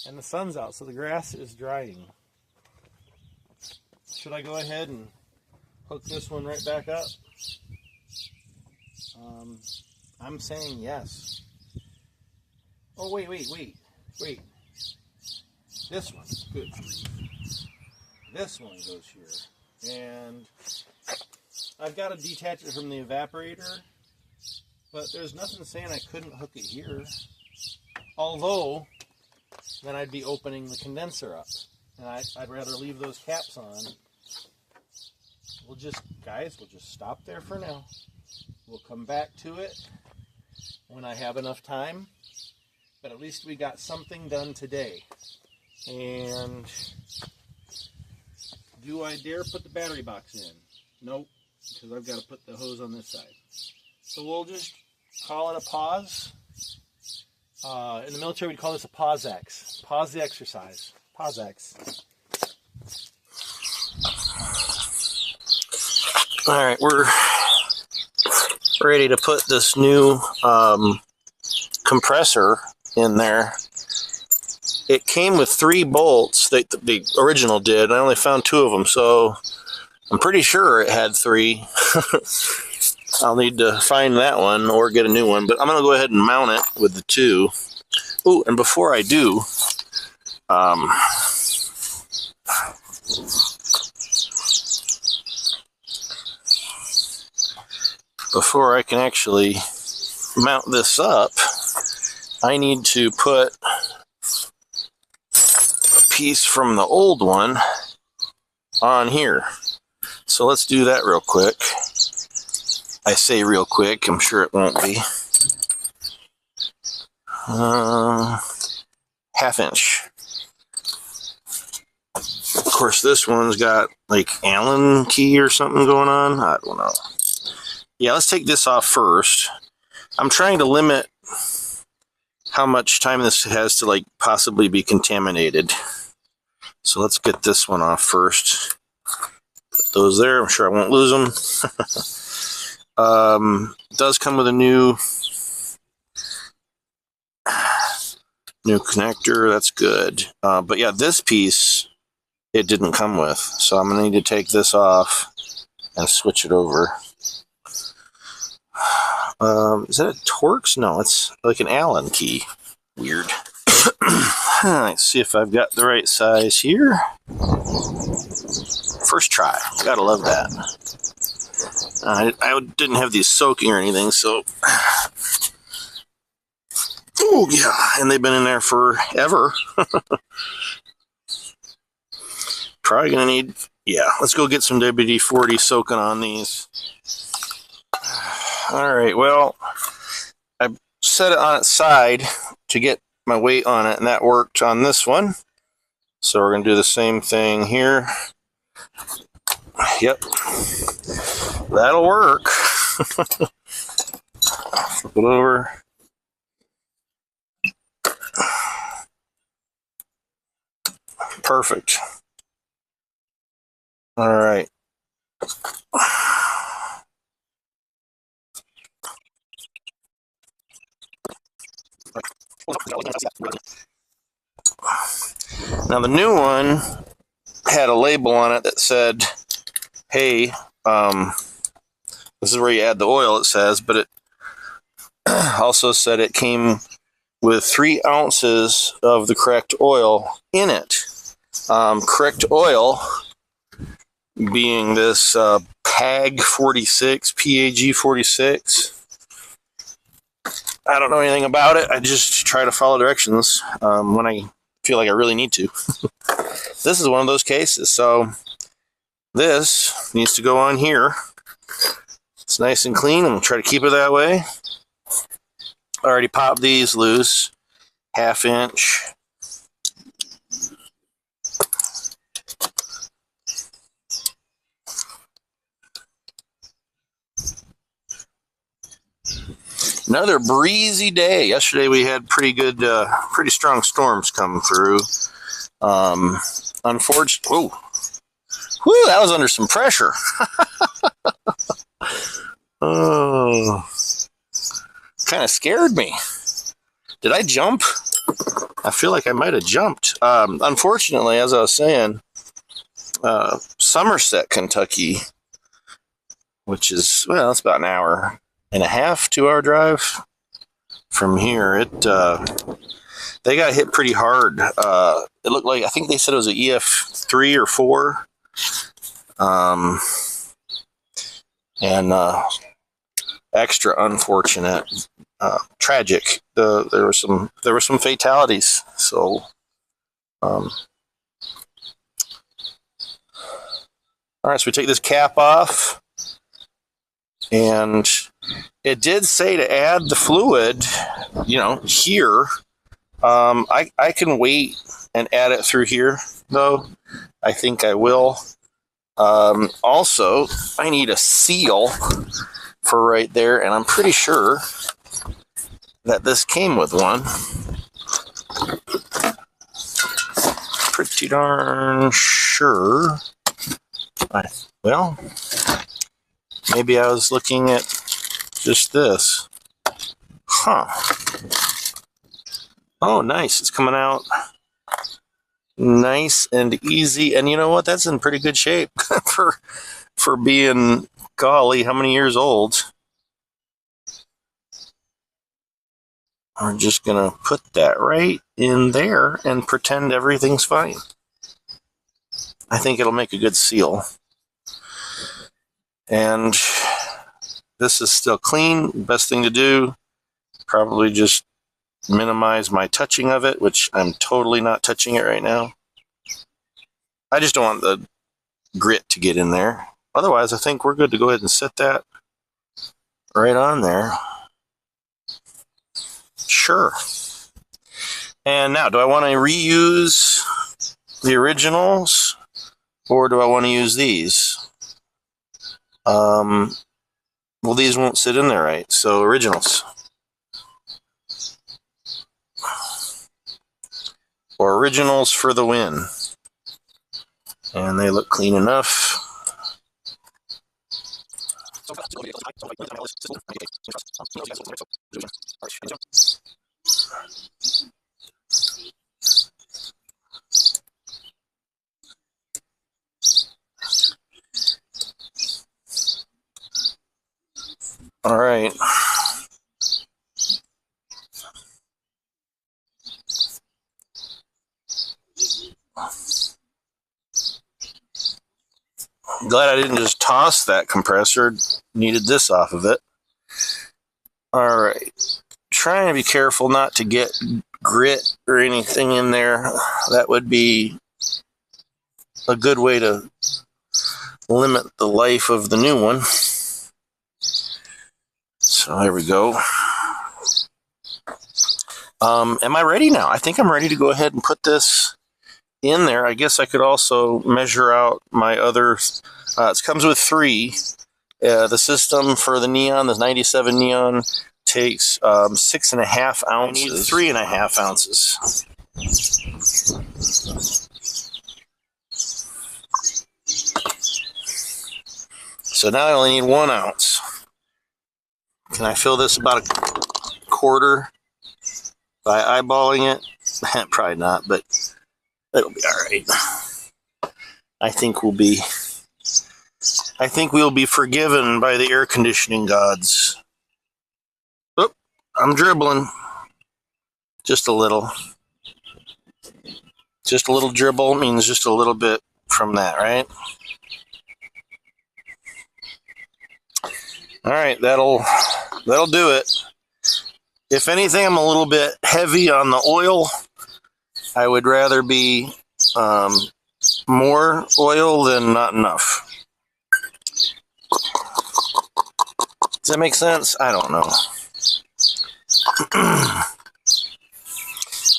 And the sun's out, so the grass is drying. Should I go ahead and hook this one right back up? I'm saying yes. Oh, wait. This one, good. This one goes here. And I've got to detach it from the evaporator, but there's nothing saying I couldn't hook it here. Although, then I'd be opening the condenser up. And I'd rather leave those caps on. We'll just stop there for now. We'll come back to it when I have enough time. But at least we got something done today. And do I dare put the battery box in? Nope, because I've got to put the hose on this side. So we'll just call it a pause. In the military, we'd call this a pause-X. Pause the exercise. Pause-X. All right, we're ready to put this new compressor in there. It came with 3 bolts. The original did. I only found 2 of them, so I'm pretty sure it had 3. I'll need to find that one or get a new one, but I'm going to go ahead and mount it with the 2. Ooh, and before I do, before I can actually mount this up, I need to put a piece from the old one on here. So let's do that real quick. I say real quick, I'm sure it won't be. 1/2 inch. Of course, this one's got like Allen key or something going on. I don't know. Yeah, let's take this off first. I'm trying to limit how much time this has to like possibly be contaminated. So let's get this one off first. Put those there. I'm sure I won't lose them. It does come with a new connector. That's good. But yeah, this piece it didn't come with. So I'm going to need to take this off and switch it over. Is that a Torx? No, it's like an Allen key. Weird. Let's see if I've got the right size here. First try. Gotta love that. I didn't have these soaking or anything, so... Oh, yeah, and they've been in there forever. Probably gonna need... Yeah, let's go get some WD-40 soaking on these. Alright, well, I set it on its side to get my weight on it, and that worked on this one. So we're going to do the same thing here. Yep, that'll work. Flip it over. Perfect. Alright. Now the new one had a label on it that said, hey, this is where you add the oil, it says, but it also said it came with 3 ounces of the correct oil in it. Correct oil being this PAG 46, PAG 46. I don't know anything about it. I just try to follow directions when I feel like I really need to. this is one of those cases. So this needs to go on here. It's nice and clean. I'm going to try to keep it that way. I already popped these loose. 1/2 inch. Another breezy day. Yesterday we had pretty strong storms come through. Unfortunately, whoo, that was under some pressure. Oh, kind of scared me. Did I jump? I feel like I might have jumped. Unfortunately, as I was saying, Somerset, Kentucky, which is, well, it's about an hour and a half, 2-hour drive from here. They got hit pretty hard. It looked like, I think they said it was an EF3 or 4. And extra unfortunate, tragic. There were some fatalities. So, all right, so we take this cap off, and it did say to add the fluid, here. I can wait and add it through here, though. I think I will. Also, I need a seal for right there, and I'm pretty sure that this came with one. Pretty darn sure. Well, maybe I was looking at just this. Huh. Oh, nice. It's coming out nice and easy. And you know what? That's in pretty good shape for being, golly, how many years old? I'm just going to put that right in there and pretend everything's fine. I think it'll make a good seal. And this is still clean. Best thing to do, probably just minimize my touching of it, which I'm totally not touching it right now. I just don't want the grit to get in there. Otherwise, I think we're good to go ahead and set that right on there. Sure. And now, do I want to reuse the originals, or do I want to use these? Well, these won't sit in there, right? So originals. Or originals for the win. And they look clean enough. All right. Glad I didn't just toss that compressor. Needed this off of it. All right. Trying to be careful not to get grit or anything in there. That would be a good way to limit the life of the new one. So there we go. Am I ready now? I think I'm ready to go ahead and put this in there. I guess I could also measure out my other. It comes with 3. The system for the Neon, the 97 Neon, takes 6.5 ounces. I need 3.5 ounces. So now I only need 1 ounce. Can I fill this about a quarter by eyeballing it? Probably not, but it'll be all right. I think we'll be forgiven by the air conditioning gods. Oop, I'm dribbling. Just a little. Just a little dribble means just a little bit from that, right? All right, that'll do it. If anything, I'm a little bit heavy on the oil. I would rather be more oil than not enough. Does that make sense? I don't know.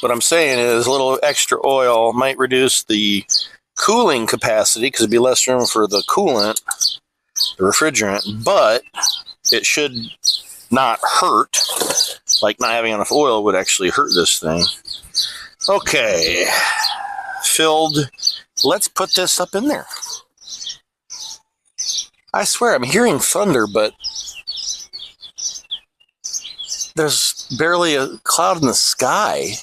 What I'm saying is a little extra oil might reduce the cooling capacity because it'd be less room for the coolant, the refrigerant, but it should not hurt. Like not having enough oil would actually hurt this thing. Okay, filled. Let's put this up in there. I swear I'm hearing thunder, but there's barely a cloud in the sky.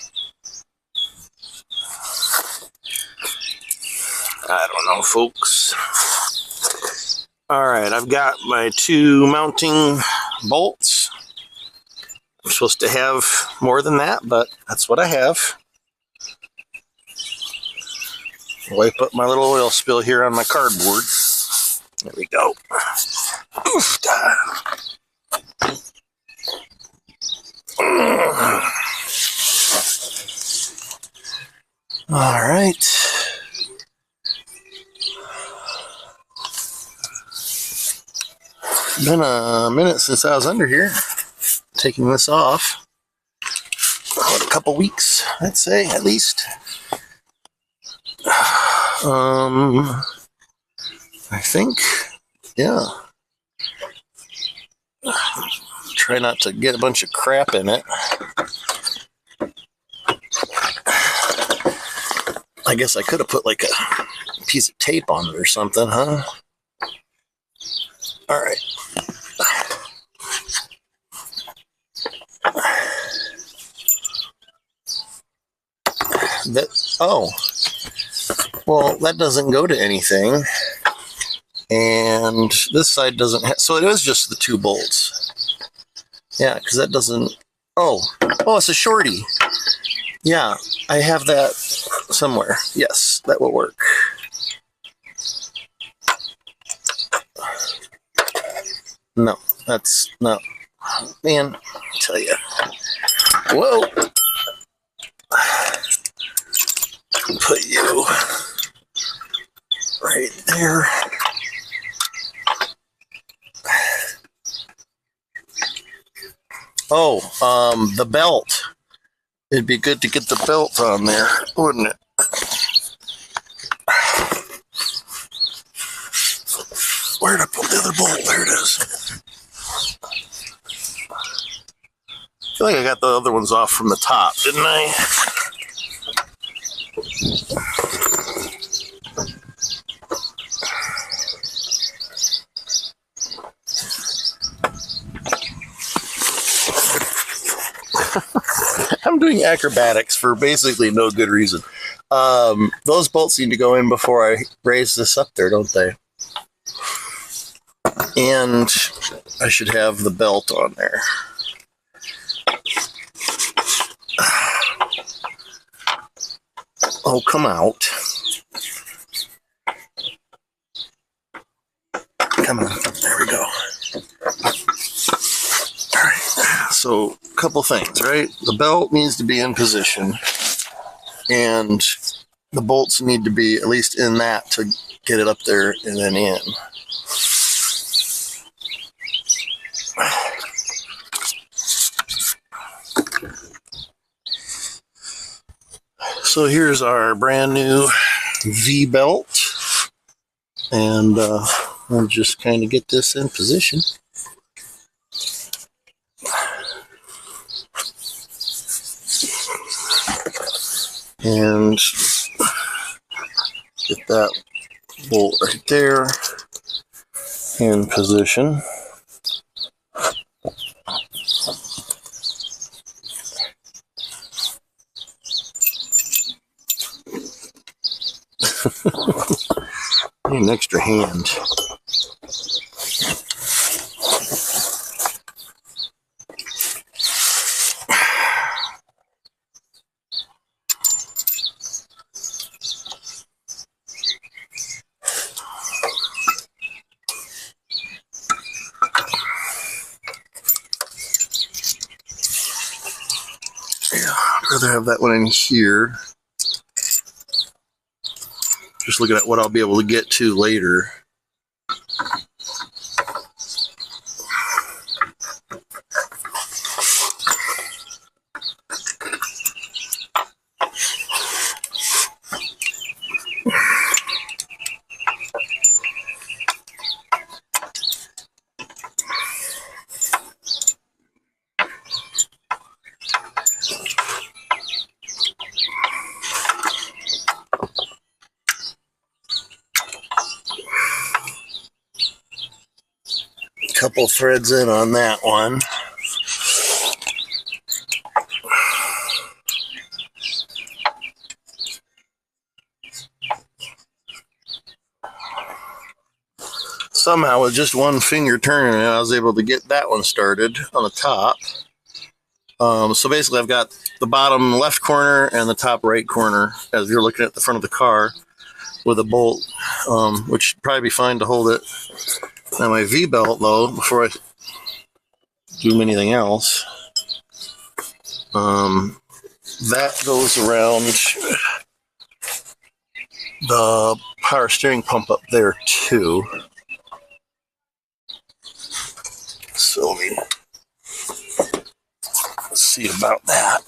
I don't know, folks. All right, I've got my 2 mounting bolts. I'm supposed to have more than that, but that's what I have. Wipe up my little oil spill here on my cardboard. There we go. Oof. All right. Been a minute since I was under here. Taking this off. About a couple weeks, I'd say, at least. I think, yeah. Try not to get a bunch of crap in it. I guess I could have put like a piece of tape on it or something, huh? All right. Well, that doesn't go to anything. And this side doesn't have, so it is just the 2 bolts. Yeah, because that doesn't, oh, it's a shorty. Yeah, I have that somewhere. Yes, that will work. No, that's no. Man, I tell you. Whoa. Put you right there. Oh, the belt. It'd be good to get the belt on there, wouldn't it? Where'd I put the other bolt? There it is. I feel like I got the other ones off from the top, didn't I? I'm doing acrobatics for basically no good reason. Those bolts need to go in before I raise this up there, don't they? And I should have the belt on there. Oh, come out. Come on. There we go. All right. So, a couple things, right? The belt needs to be in position. And the bolts need to be at least in that to get it up there and then in. So here's our brand new V-belt. And we'll just kind of get this in position. And get that bolt right there in position. Need an extra hand. Yeah, I'd rather have that one in here. Just looking at what I'll be able to get to later. Couple threads in on that one. Somehow with just one finger turning it, I was able to get that one started on the top. So basically I've got the bottom left corner and the top right corner as you're looking at the front of the car with a bolt, which should probably be fine to hold it. Now my V-belt though, before I do anything else, that goes around the power steering pump up there too. So let's see about that.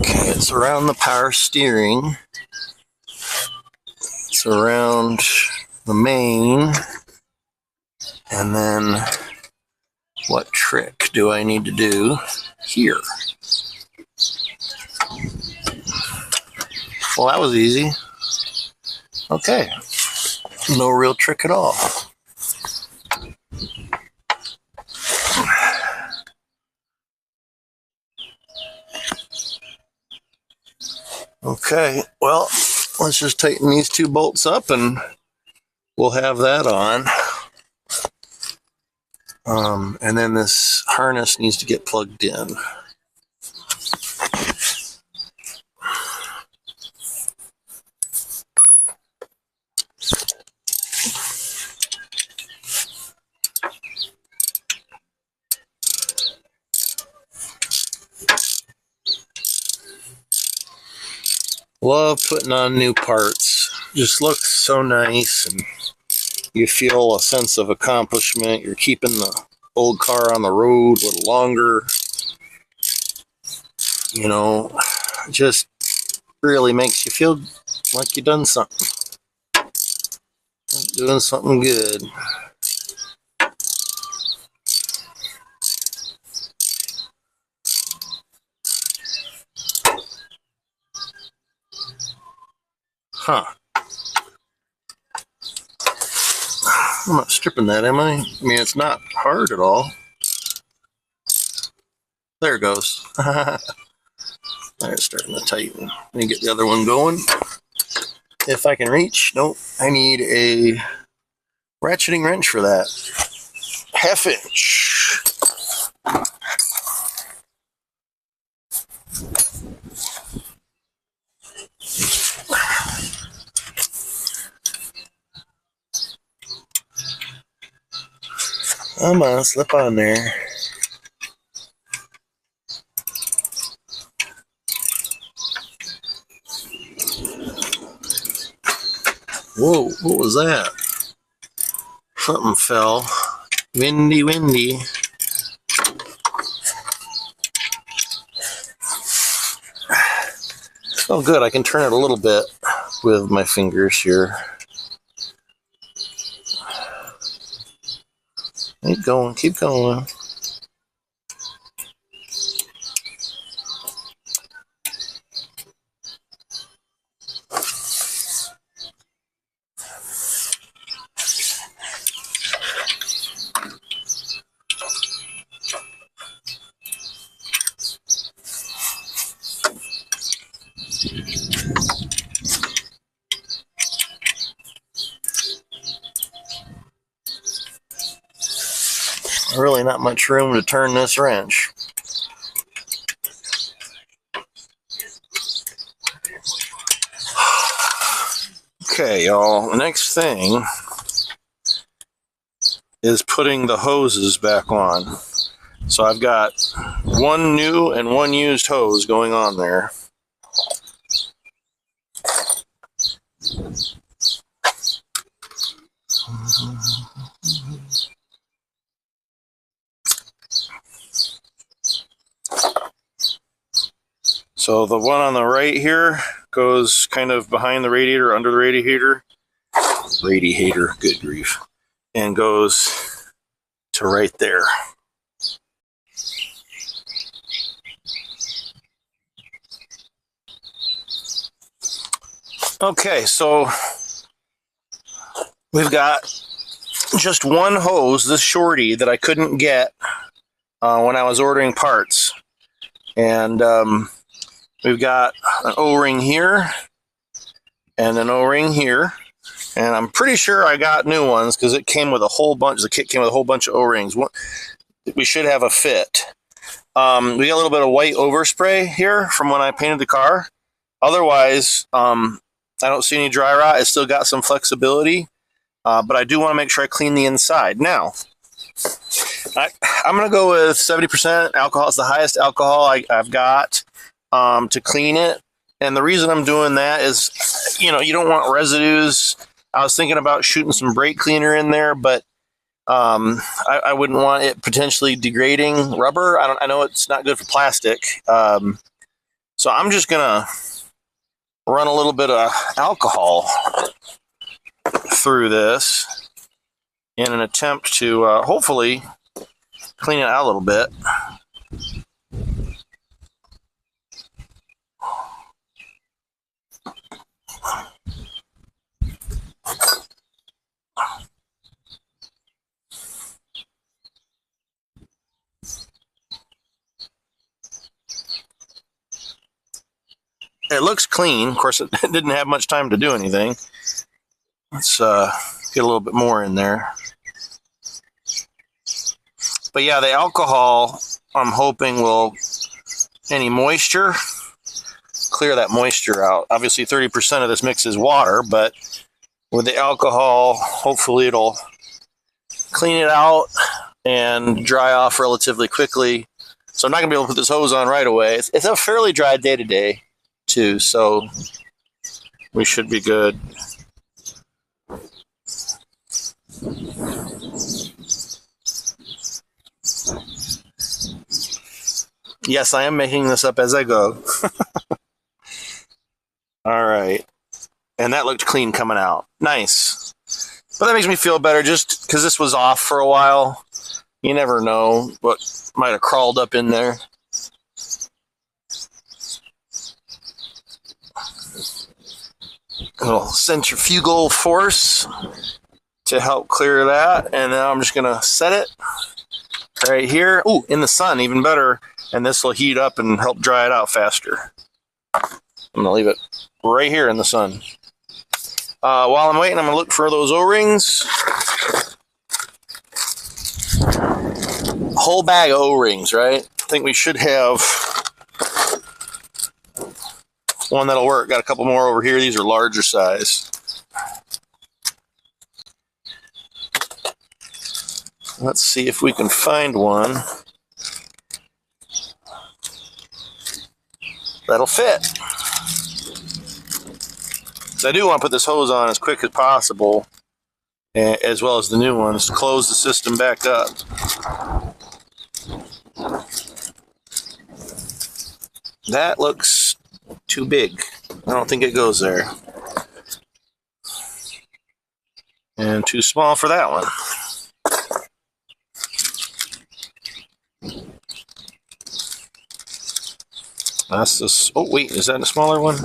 Okay, it's around the power steering. It's around the main. And then what trick do I need to do here? Well, that was easy. Okay. No real trick at all. Okay, well, let's just tighten these two bolts up and we'll have that on. And then this harness needs to get plugged in. Love putting on new parts. Just looks so nice and you feel a sense of accomplishment. You're keeping the old car on the road a little longer. You know, just really makes you feel like you've done something. Doing something good. Huh. I'm not stripping that, am I? I mean, it's not hard at all. There it goes. It's starting to tighten. Let me get the other one going. If I can reach. Nope. I need a ratcheting wrench for that. 1/2 inch. Come on, slip on there. Whoa, what was that? Something fell. Windy, windy. Oh, good. I can turn it a little bit with my fingers here. Keep going, keep going. Really not much room to turn this wrench. Okay, y'all. The next thing is putting the hoses back on. So I've got one new and one used hose going on there. So the one on the right here goes kind of behind the radiator, under the radiator. Radiator, good grief. And goes to right there. Okay, so we've got just one hose, this shorty, that I couldn't get when I was ordering parts. And we've got an O-ring here and an O-ring here. And I'm pretty sure I got new ones because it came with a whole bunch. The kit came with a whole bunch of O-rings. We should have a fit. We got a little bit of white overspray here from when I painted the car. Otherwise, I don't see any dry rot. It's still got some flexibility, but I do want to make sure I clean the inside. Now, I'm going to go with 70% alcohol. It's the highest alcohol I've got to clean it. And the reason I'm doing that is, you don't want residues. I was thinking about shooting some brake cleaner in there, but I wouldn't want it potentially degrading rubber. I know it's not good for plastic. So I'm just going to run a little bit of alcohol through this in an attempt to hopefully clean it out a little bit. It looks clean. Of course, it didn't have much time to do anything. Let's get a little bit more in there. But yeah, the alcohol, I'm hoping will, any moisture, clear that moisture out. Obviously, 30% of this mix is water, but with the alcohol, hopefully it'll clean it out and dry off relatively quickly. So I'm not going to be able to put this hose on right away. It's a fairly dry day today, too, so we should be good. Yes, I am making this up as I go. All right. And that looked clean coming out. Nice. But that makes me feel better just because this was off for a while. You never know what might have crawled up in there. A little centrifugal force to help clear that. And now I'm just going to set it right here. Ooh, in the sun, even better. And this will heat up and help dry it out faster. I'm going to leave it right here in the sun. While I'm waiting, I'm going to look for those O-rings. Whole bag of O-rings, right? I think we should have one that'll work. Got a couple more over here. These are larger size. Let's see if we can find one that'll fit. So I do want to put this hose on as quick as possible, as well as the new ones, to close the system back up. That looks too big. I don't think it goes there. And too small for that one. That's this. Oh, wait, is that a smaller one?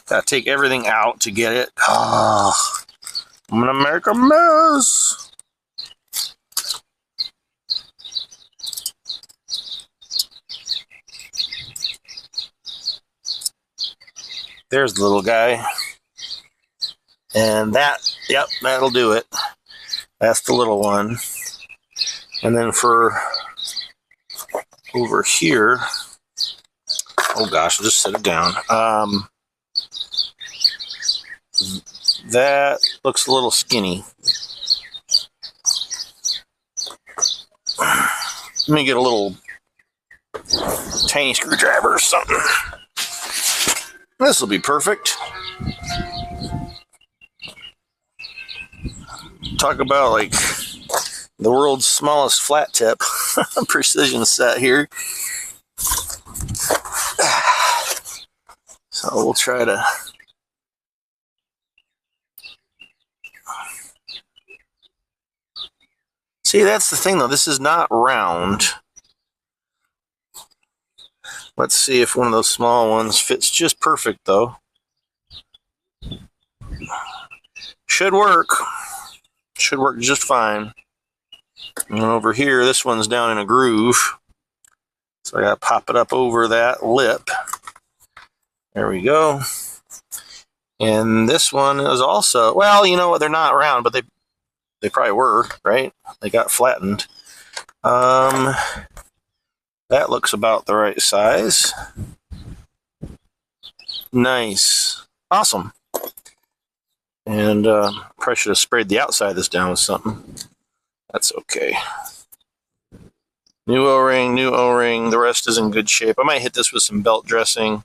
Gotta take everything out to get it. Oh, I'm gonna make a mess. There's the little guy. And that, yep, that'll do it. That's the little one. And then for over here, oh gosh, I'll just set it down. That looks a little skinny. Let me get a little tiny screwdriver or something. This will be perfect. Talk about like the world's smallest flat tip precision set here. So we'll try to see. That's the thing though, this is not round. Let's see if one of those small ones fits just perfect though. Should work just fine. And over here, this one's down in a groove, so I gotta pop it up over that lip. There we go. And this one is also, well, you know what, they're not round, but they probably were, right? They got flattened. That looks about the right size. Nice. Awesome. And probably should have sprayed the outside of this down with something. That's okay. New O-ring, new O-ring. The rest is in good shape. I might hit this with some belt dressing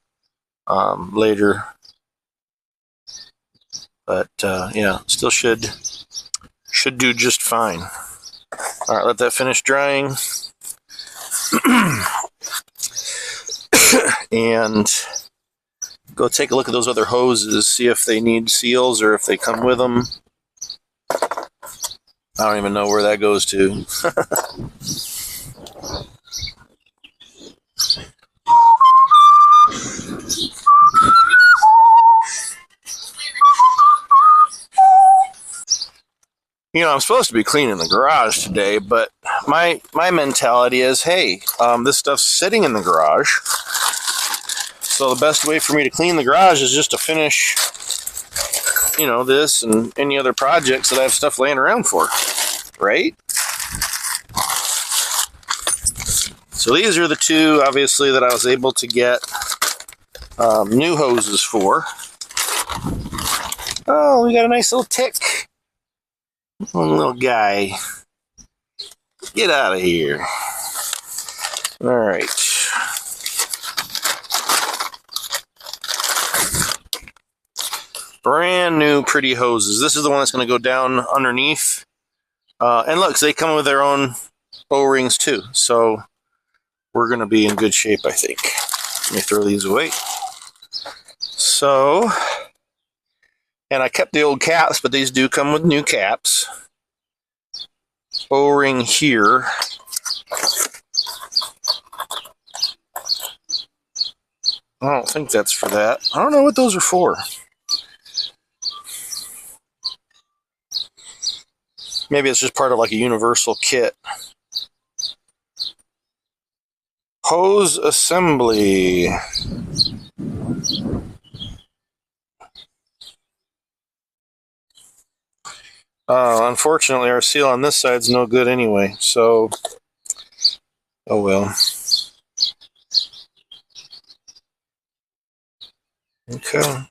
later. But yeah, still should do just fine. All right, let that finish drying. And go take a look at those other hoses, see if they need seals or if they come with them. I don't even know where that goes to. You know, I'm supposed to be cleaning the garage today, but my mentality is, hey, this stuff's sitting in the garage. So the best way for me to clean the garage is just to finish, you know, this and any other projects that I have stuff laying around for, right? So these are the two, obviously, that I was able to get new hoses for. Oh, we got a nice little tick. One little guy. Get out of here. All right. Brand new pretty hoses. This is the one that's going to go down underneath. And look, they come with their own O-rings too. So we're going to be in good shape, I think. Let me throw these away. So, and I kept the old caps, but these do come with new caps. O-ring here. I don't think that's for that. I don't know what those are for. Maybe it's just part of like a universal kit. Hose assembly. Unfortunately, our seal on this side's no good anyway, so oh well. Okay.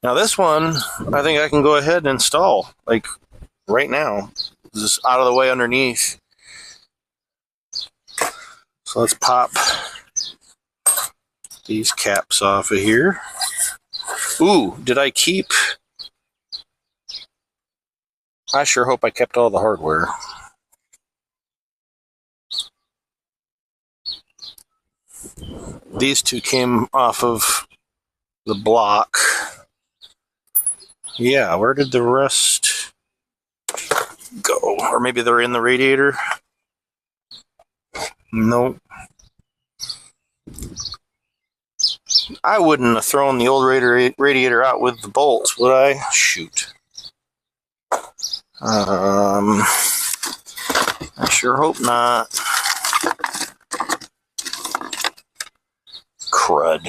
Now this one, I think I can go ahead and install, like right now. Just out of the way underneath. So let's pop these caps off of here. Ooh, did I keep? I sure hope I kept all the hardware. These two came off of the block. Yeah, where did the rest go? Or maybe they're in the radiator? Nope. I wouldn't have thrown the old radiator out with the bolts, would I? Shoot. I sure hope not. Crud.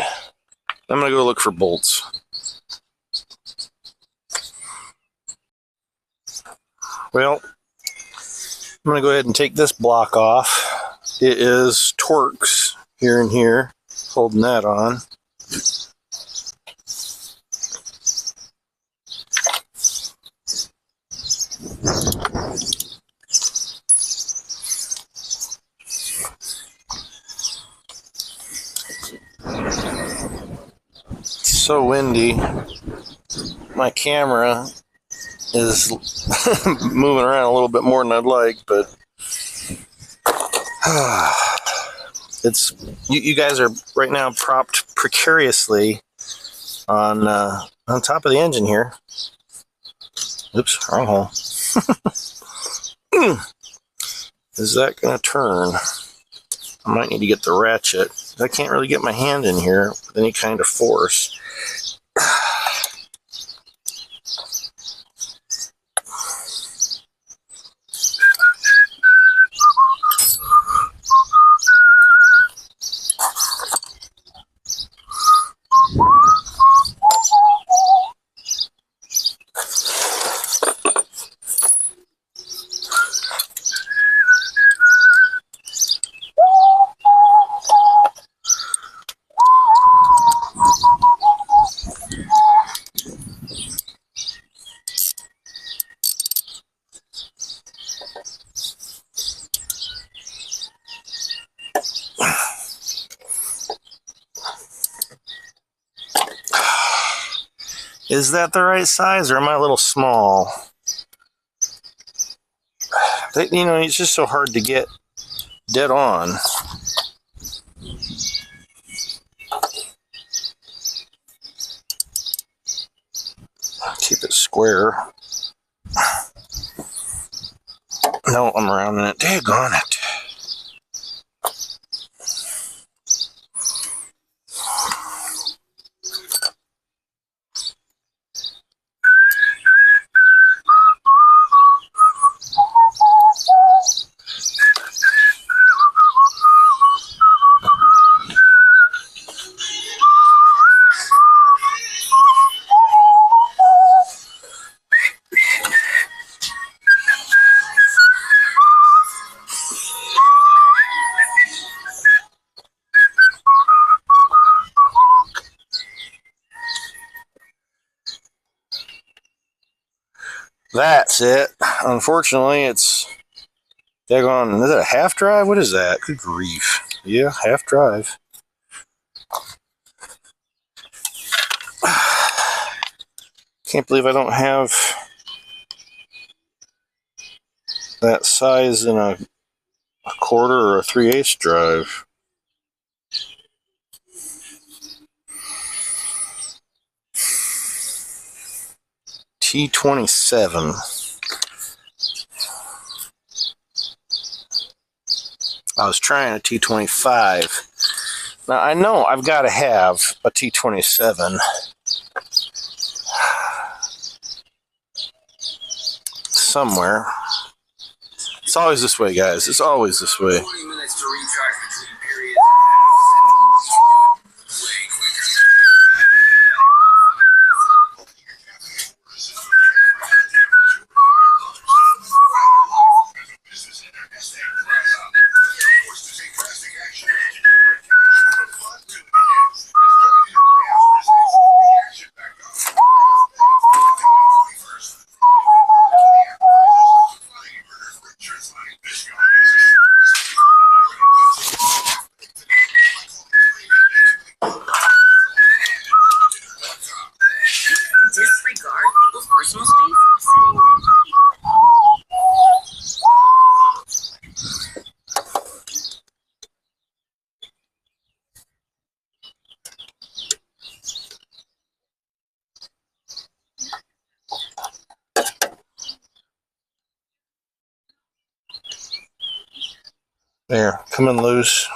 I'm gonna go look for bolts. Well, I'm going to go ahead and take this block off. It is Torx here and here, holding that on. It's so windy. My camera is moving around a little bit more than I'd like, but it's you guys are right now propped precariously on top of the engine here. Oops, wrong hole. Is that going to turn? I might need to get the ratchet. I can't really get my hand in here with any kind of force. Is that the right size, or am I a little small? You know, it's just so hard to get dead on. Keep it square. No, I'm rounding it. Daggone it. That's it. Unfortunately, it's daggone. Is it a half drive? What is that? Good grief. Yeah, half drive. Can't believe I don't have that size in a quarter or a 3/8 drive. T27. I was trying a T25. Now I know I've got to have a T27 somewhere. It's always this way, guys. It's always this way. 20 minutes to recharge between periods. Way quicker. Disregard people's personal space. There, coming loose.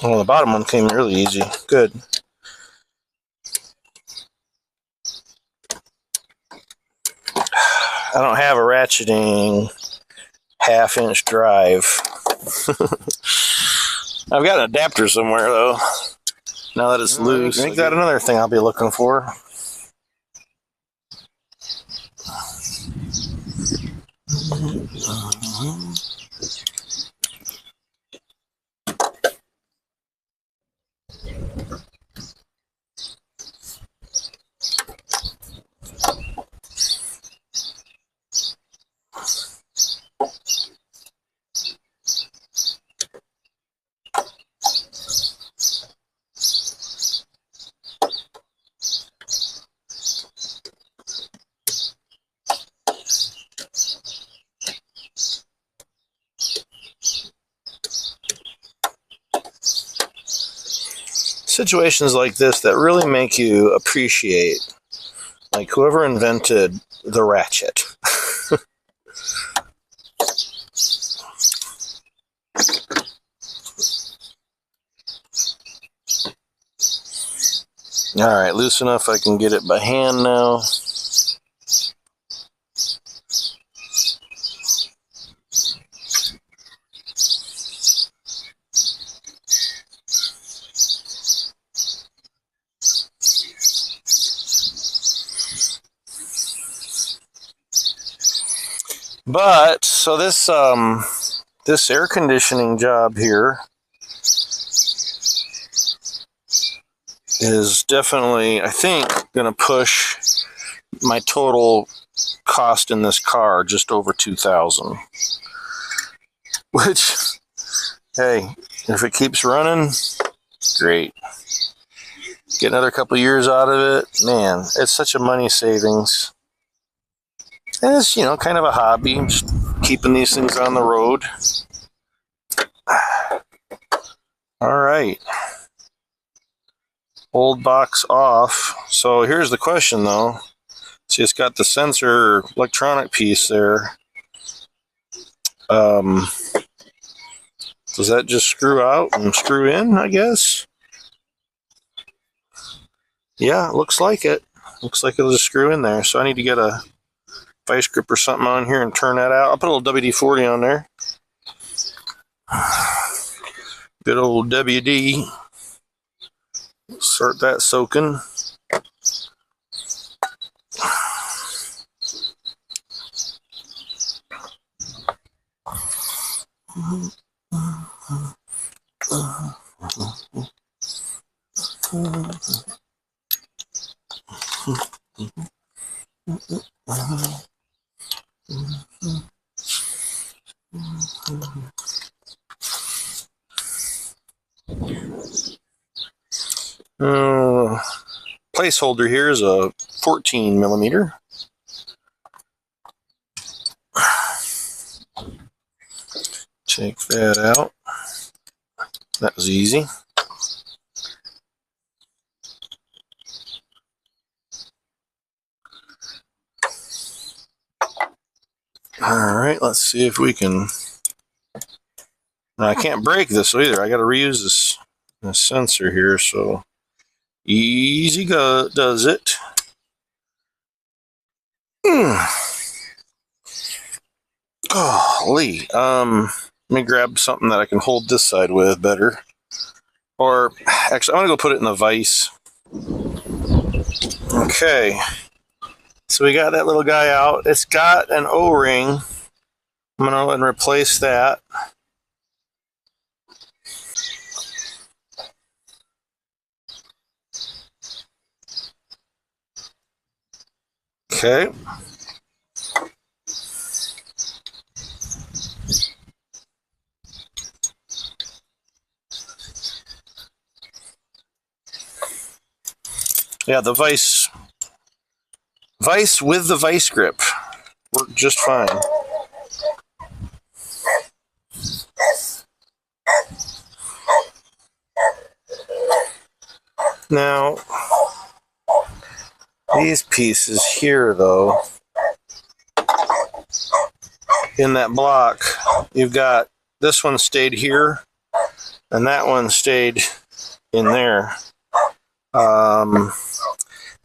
Well, the bottom one came really easy. Good. I don't have a ratcheting half-inch drive. I've got an adapter somewhere, though. Now that it's loose. I think that's another thing I'll be looking for. Situations like this that really make you appreciate, like, whoever invented the ratchet. All right, loose enough I can get it by hand now. But so this air conditioning job here is definitely, I think, going to push my total cost in this car just over $2,000. Which, hey, if it keeps running, great. Get another couple years out of it, man, it's such a money savings. And it's, you know, kind of a hobby, just keeping these things on the road. All right. Old box off. So here's the question, though. See, it's got the sensor electronic piece there. Does that just screw out and screw in, I guess? Yeah, it looks like it. Looks like it'll just screw in there. So I need to get a vice grip or something on here and turn that out. I'll put a little WD-40 on there. Good old WD. Start that soaking. Placeholder here is a 14 millimeter. Take that out. That was easy. All right, let's see if we can. Now, I can't break this either. I got to reuse this sensor here. So easy go does it. Golly. Let me grab something that I can hold this side with better. Or actually, I'm gonna go put it in the vise. Okay. So we got that little guy out. It's got an O-ring. I'm going to go ahead and replace that. Okay. Yeah, the vise with the vice grip worked just fine. Now, these pieces here, though, in that block, you've got this one stayed here, and that one stayed in there.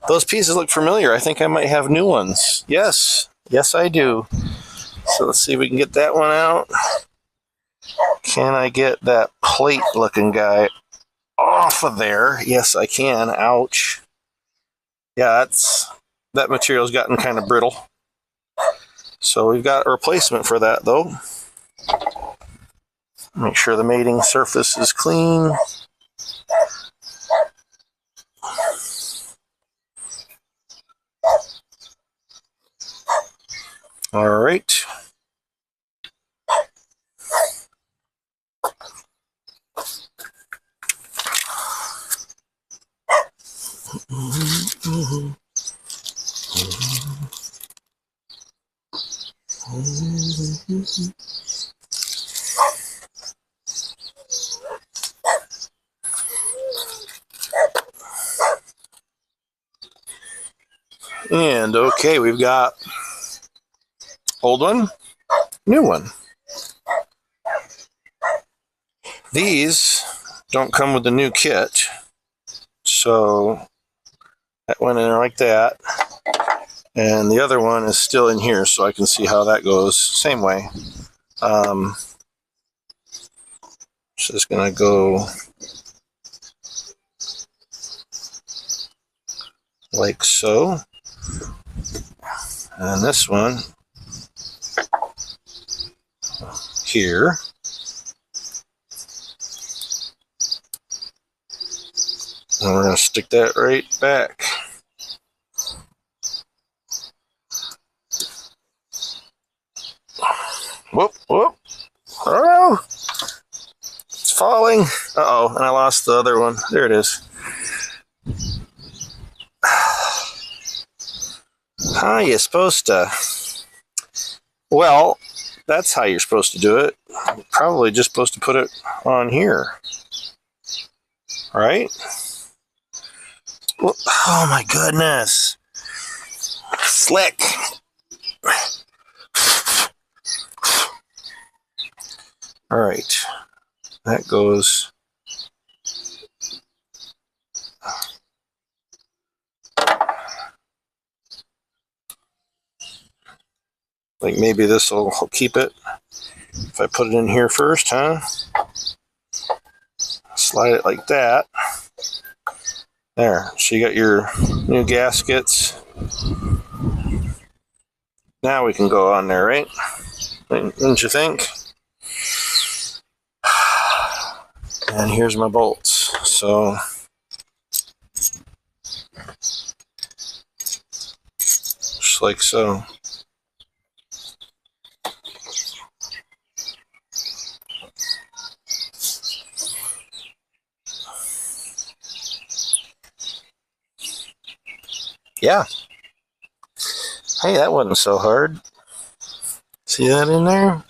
Those pieces look familiar. I think I might have new ones. Yes, I do. So let's see if we can get that one out. Can I get that plate-looking guy off of there? Yes, I can. Ouch. Yeah, that material's gotten kind of brittle. So we've got a replacement for that though. Make sure the mating surface is clean. All right. And okay, we've got old one, new one. These don't come with the new kit, so that went in there like that. And the other one is still in here, so I can see how that goes. Same way. Just gonna go like so. And this one here. And we're going to stick that right back. Whoop, whoop. Oh, it's falling. Uh-oh, and I lost the other one. There it is. How are you supposed to? Well, that's how you're supposed to do it. You're probably just supposed to put it on here. Right? Well, oh my goodness. Slick. All right. That goes. Like maybe this will keep it if I put it in here first, huh? Slide it like that. There. So you got your new gaskets. Now we can go on there, right? Don't you think? And here's my bolts. So just like so. Yeah. Hey, that wasn't so hard. See that in there?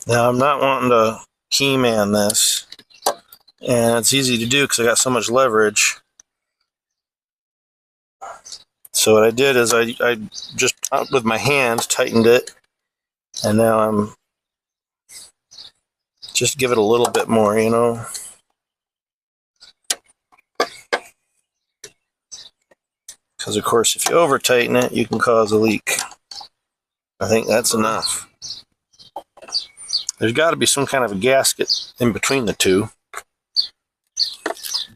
Now, I'm not wanting to key man this, and it's easy to do because I got so much leverage. So what I did is I just, with my hand, tightened it, and now I'm just give it a little bit more, you know. Because, of course, if you over-tighten it, you can cause a leak. I think that's enough. There's got to be some kind of a gasket in between the two. It's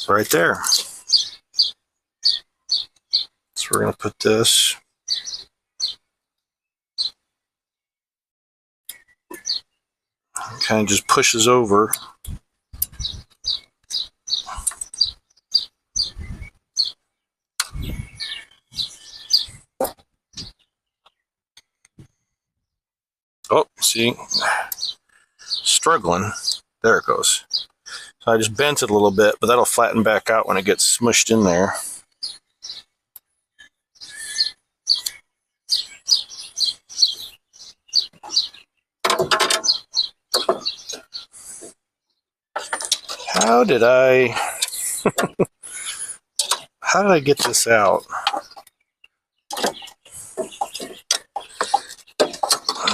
right there. So we're going to put this. Kind of just pushes over. Oh, see, struggling. There it goes. So I just bent it a little bit, but that'll flatten back out when it gets smushed in there. How did I get this out?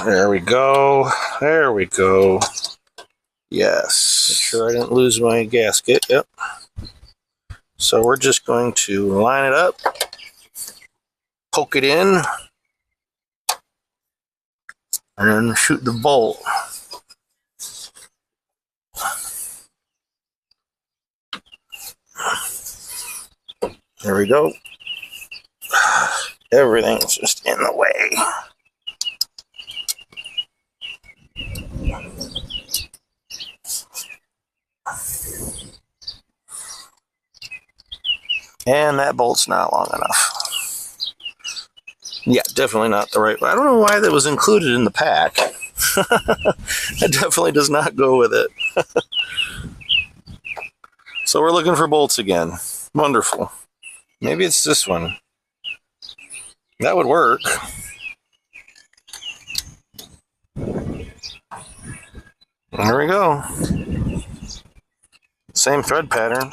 There we go. There we go. Yes. Make sure I didn't lose my gasket. Yep. So we're just going to line it up, poke it in. and then shoot the bolt. There we go. Everything's just in the way. And that bolt's not long enough. Yeah, definitely not the right way. I don't know why that was included in the pack. That definitely does not go with it. So we're looking for bolts again. Wonderful. Maybe it's this one. That would work. There we go. Same thread pattern.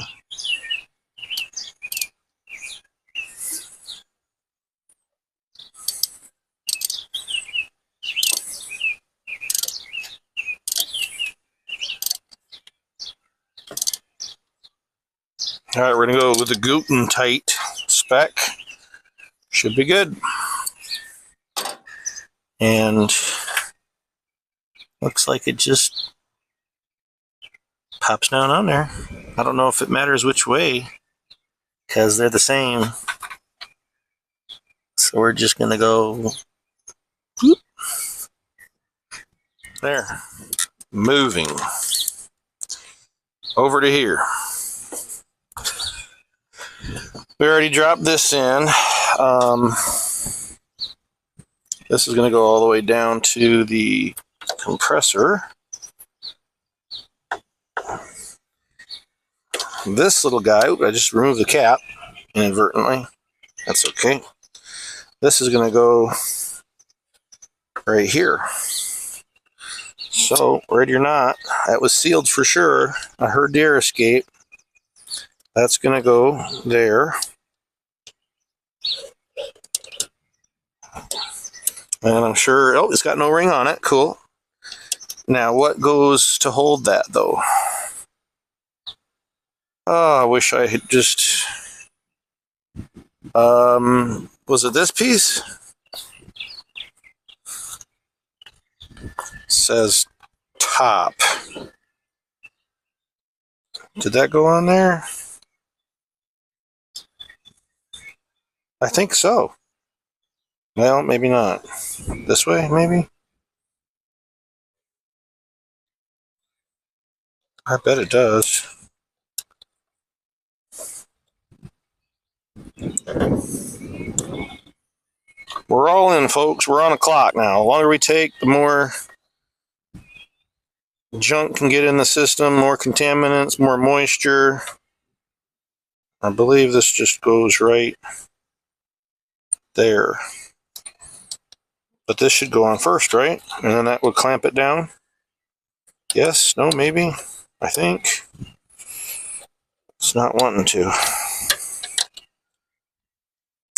All right, we're going to go with the Guten Tight spec. Should be good. And looks like it just pops down on there. I don't know if it matters which way because they're the same. So we're just going to go whoop. There. Moving over to here. We already dropped this in. This is going to go all the way down to the compressor. This little guy, I just removed the cap inadvertently. That's okay. This is going to go right here. So, ready or not, that was sealed for sure. I heard the air escape. That's going to go there. And I'm sure, oh, it's got no ring on it. Cool. Now, what goes to hold that, though? Oh, I wish I had just... was it this piece? It says top. Did that go on there? I think so. Well, maybe not. This way, maybe? I bet it does. We're all in, folks. We're on a clock now. The longer we take, the more junk can get in the system, more contaminants, more moisture. I believe this just goes right there. But this should go on first, right? And then that would clamp it down. Yes, no, maybe. I think. It's not wanting to.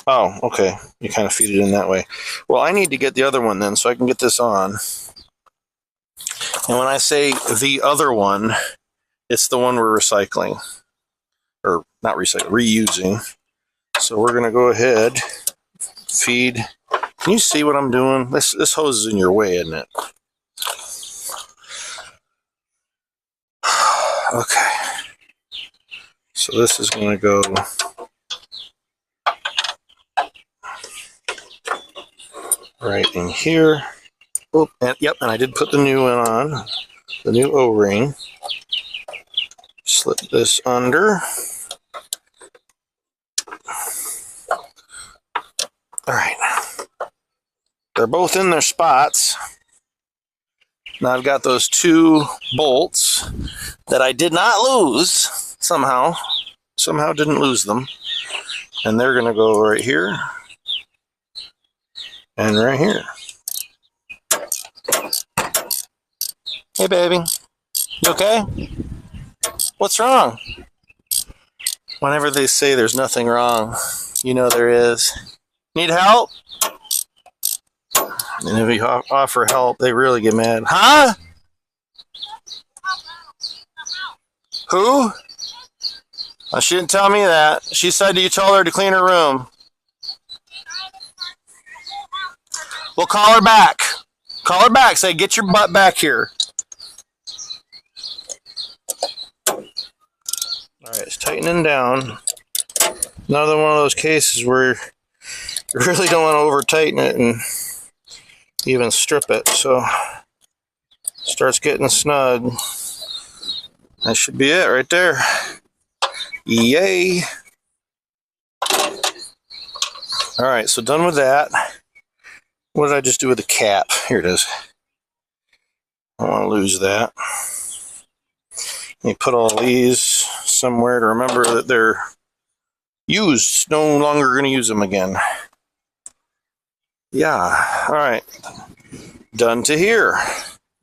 Oh, okay. You kind of feed it in that way. Well, I need to get the other one then so I can get this on. And when I say the other one, it's the one we're recycling. Or not recycling, reusing. So we're going to go ahead, feed. Can you see what I'm doing? This hose is in your way, isn't it? Okay. So this is going to go right in here. Oh, and yep, and I did put the new one on, the new O-ring. Slip this under. All right. They're both in their spots. Now I've got those two bolts that I did not lose somehow. Somehow didn't lose them. And they're going to go right here. And right here. Hey, baby. You okay? What's wrong? Whenever they say there's nothing wrong, you know there is. Need help? And if you offer help, they really get mad. Huh? Who? Well, she didn't tell me that. She said you told her to clean her room. We'll call her back. Call her back. Say, get your butt back here. All right, it's tightening down. Another one of those cases where you really don't want to over tighten it and even strip it. So starts getting snug. That should be it right there. Yay. All right, so done with that. What did I just do with the cap? Here it is. I don't want to lose that. You put all these somewhere to remember that they're used. No longer going to use them again. Yeah, all right. Done to here.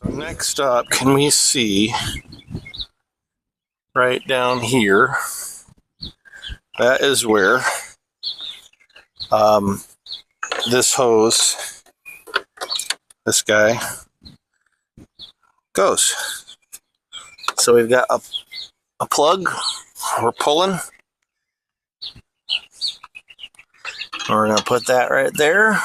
Next up, can we see right down here? That is where this hose, this guy, goes. So we've got a plug we're pulling. We're going to put that right there.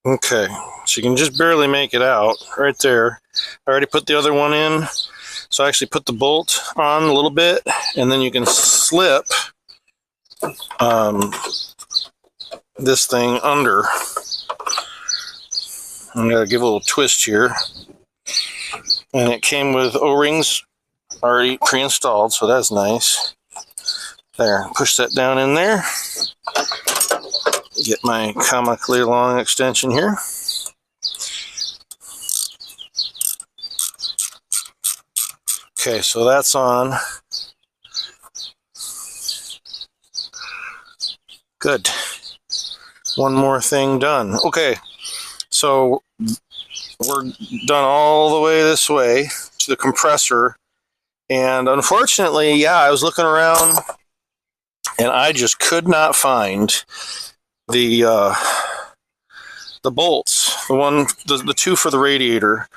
Okay, so you can just barely make it out right there. I already put the other one in. So I actually put the bolt on a little bit, and then you can slip this thing under. I'm going to give a little twist here. And it came with O-rings already pre-installed, so that's nice. There, push that down in there. Get my comically long extension here. Okay, so that's on. Good. One more thing done. Okay, so we're done all the way this way to the compressor. And unfortunately, yeah, I was looking around and I just could not find the bolts, the two for the radiator.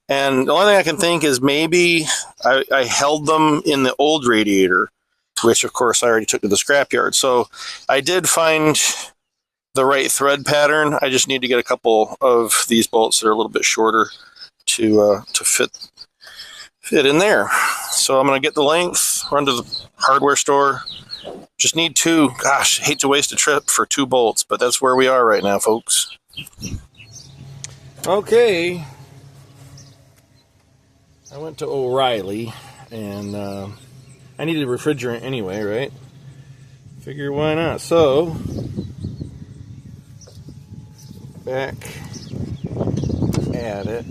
And the only thing I can think is maybe I held them in the old radiator, which of course I already took to the scrapyard. So I did find the right thread pattern. I just need to get a couple of these bolts that are a little bit shorter to fit in there. So I'm going to get the length, run to the hardware store. Just need two. Gosh, hate to waste a trip for two bolts, but that's where we are right now, folks. Okay. I went to O'Reilly, and I needed refrigerant anyway, right? Figure why not. So, back at it.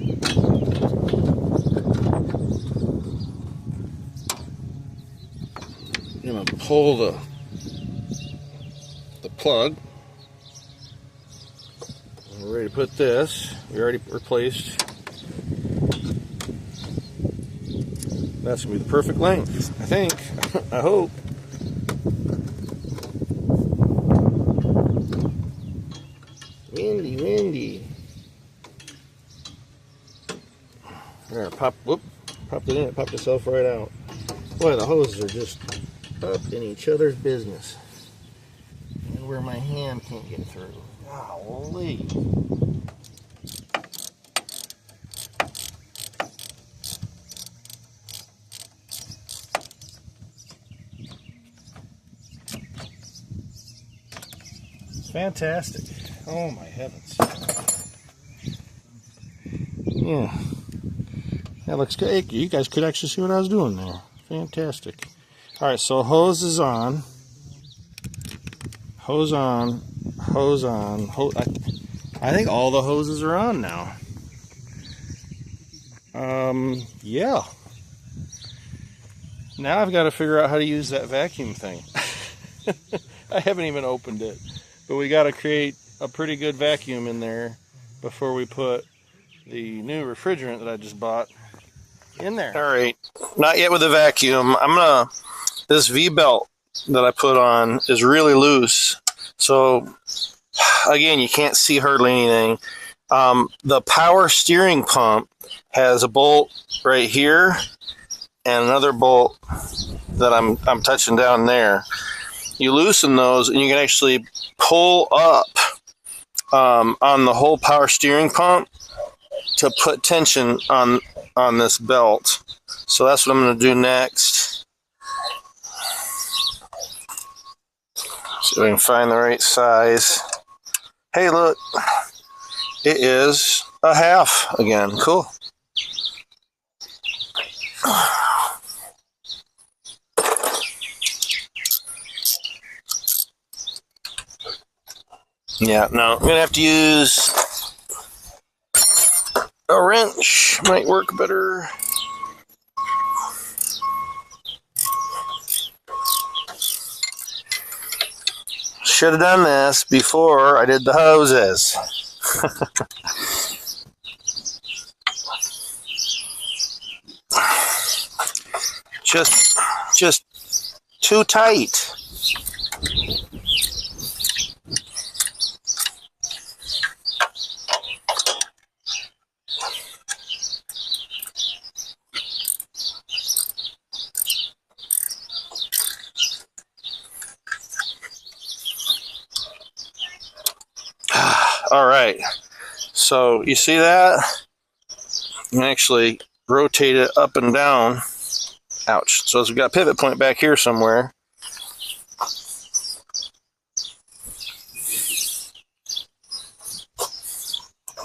I'm going to pull the plug. We're ready to put this. We already replaced. That's going to be the perfect length, I think. I hope. Windy. There, popped it in, it popped itself right out. Boy, the hoses are just up in each other's business. And where my hand can't get through. Golly. Fantastic. Oh my heavens. Yeah. That looks good. Hey, you guys could actually see what I was doing there. Fantastic. Alright, so hose is on. Hose on. Hose on. I think all the hoses are on now. Yeah. Now I've got to figure out how to use that vacuum thing. I haven't even opened it. But we got to create a pretty good vacuum in there before we put the new refrigerant that I just bought in there. All right, not yet with the vacuum. This V-belt that I put on is really loose. So again, you can't see hardly anything. The power steering pump has a bolt right here and another bolt that I'm touching down there. You loosen those, and you can actually pull up on the whole power steering pump to put tension on this belt. So that's what I'm going to do next. So we can find the right size. Hey, look, it is a half again. Cool. Yeah, no, I'm going to have to use a wrench. Might work better. Should have done this before I did the hoses. just too tight. All right, so you see that? You can actually rotate it up and down. Ouch. So we've got a pivot point back here somewhere.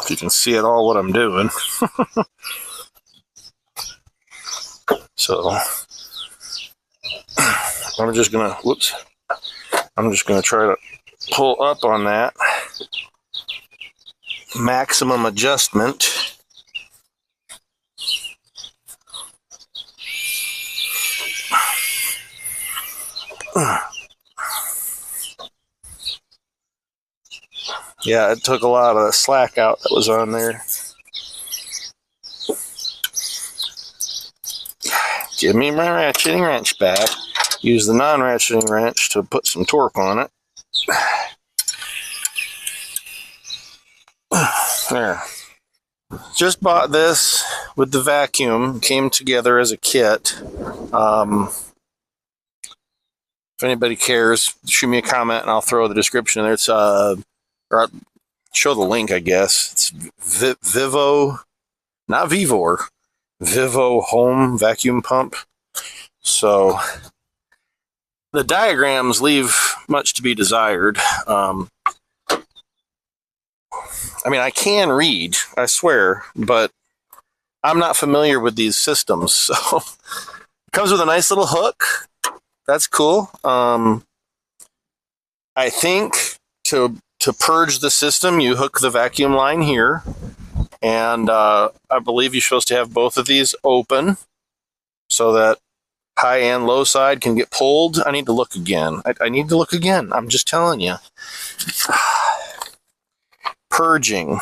If you can see at all what I'm doing. So I'm just gonna, try to pull up on that. Maximum adjustment. Yeah, it took a lot of the slack out that was on there. Give me my ratcheting wrench back. Use the non-ratcheting wrench to put some torque on it. There. Just bought this with the vacuum. Came together as a kit. If anybody cares, shoot me a comment and I'll throw the description there. It's or I'll show the link, I guess. It's Vivo, not Vivor, Vivo home vacuum pump. So the diagrams leave much to be desired. I mean, I can read, I swear, but I'm not familiar with these systems. So it comes with a nice little hook. That's cool. I think to purge the system, you hook the vacuum line here. And I believe you're supposed to have both of these open so that high and low side can get pulled. I need to look again. I need to look again. I'm just telling you. Purging.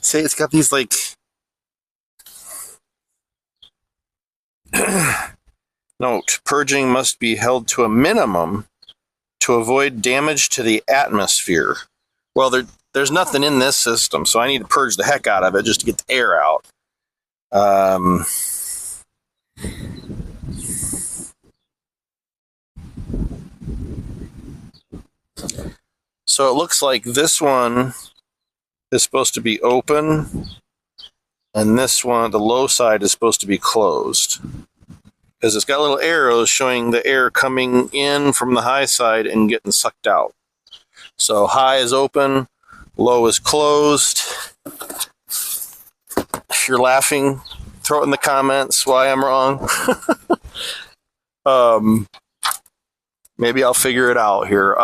See, it's got these like note, purging must be held to a minimum to avoid damage to the atmosphere. Well, there's nothing in this system, so I need to purge the heck out of it just to get the air out. So it looks like this one is supposed to be open, and this one, the low side, is supposed to be closed. Because it's got little arrows showing the air coming in from the high side and getting sucked out. So high is open, low is closed. If you're laughing, throw it in the comments why I'm wrong. Maybe I'll figure it out here.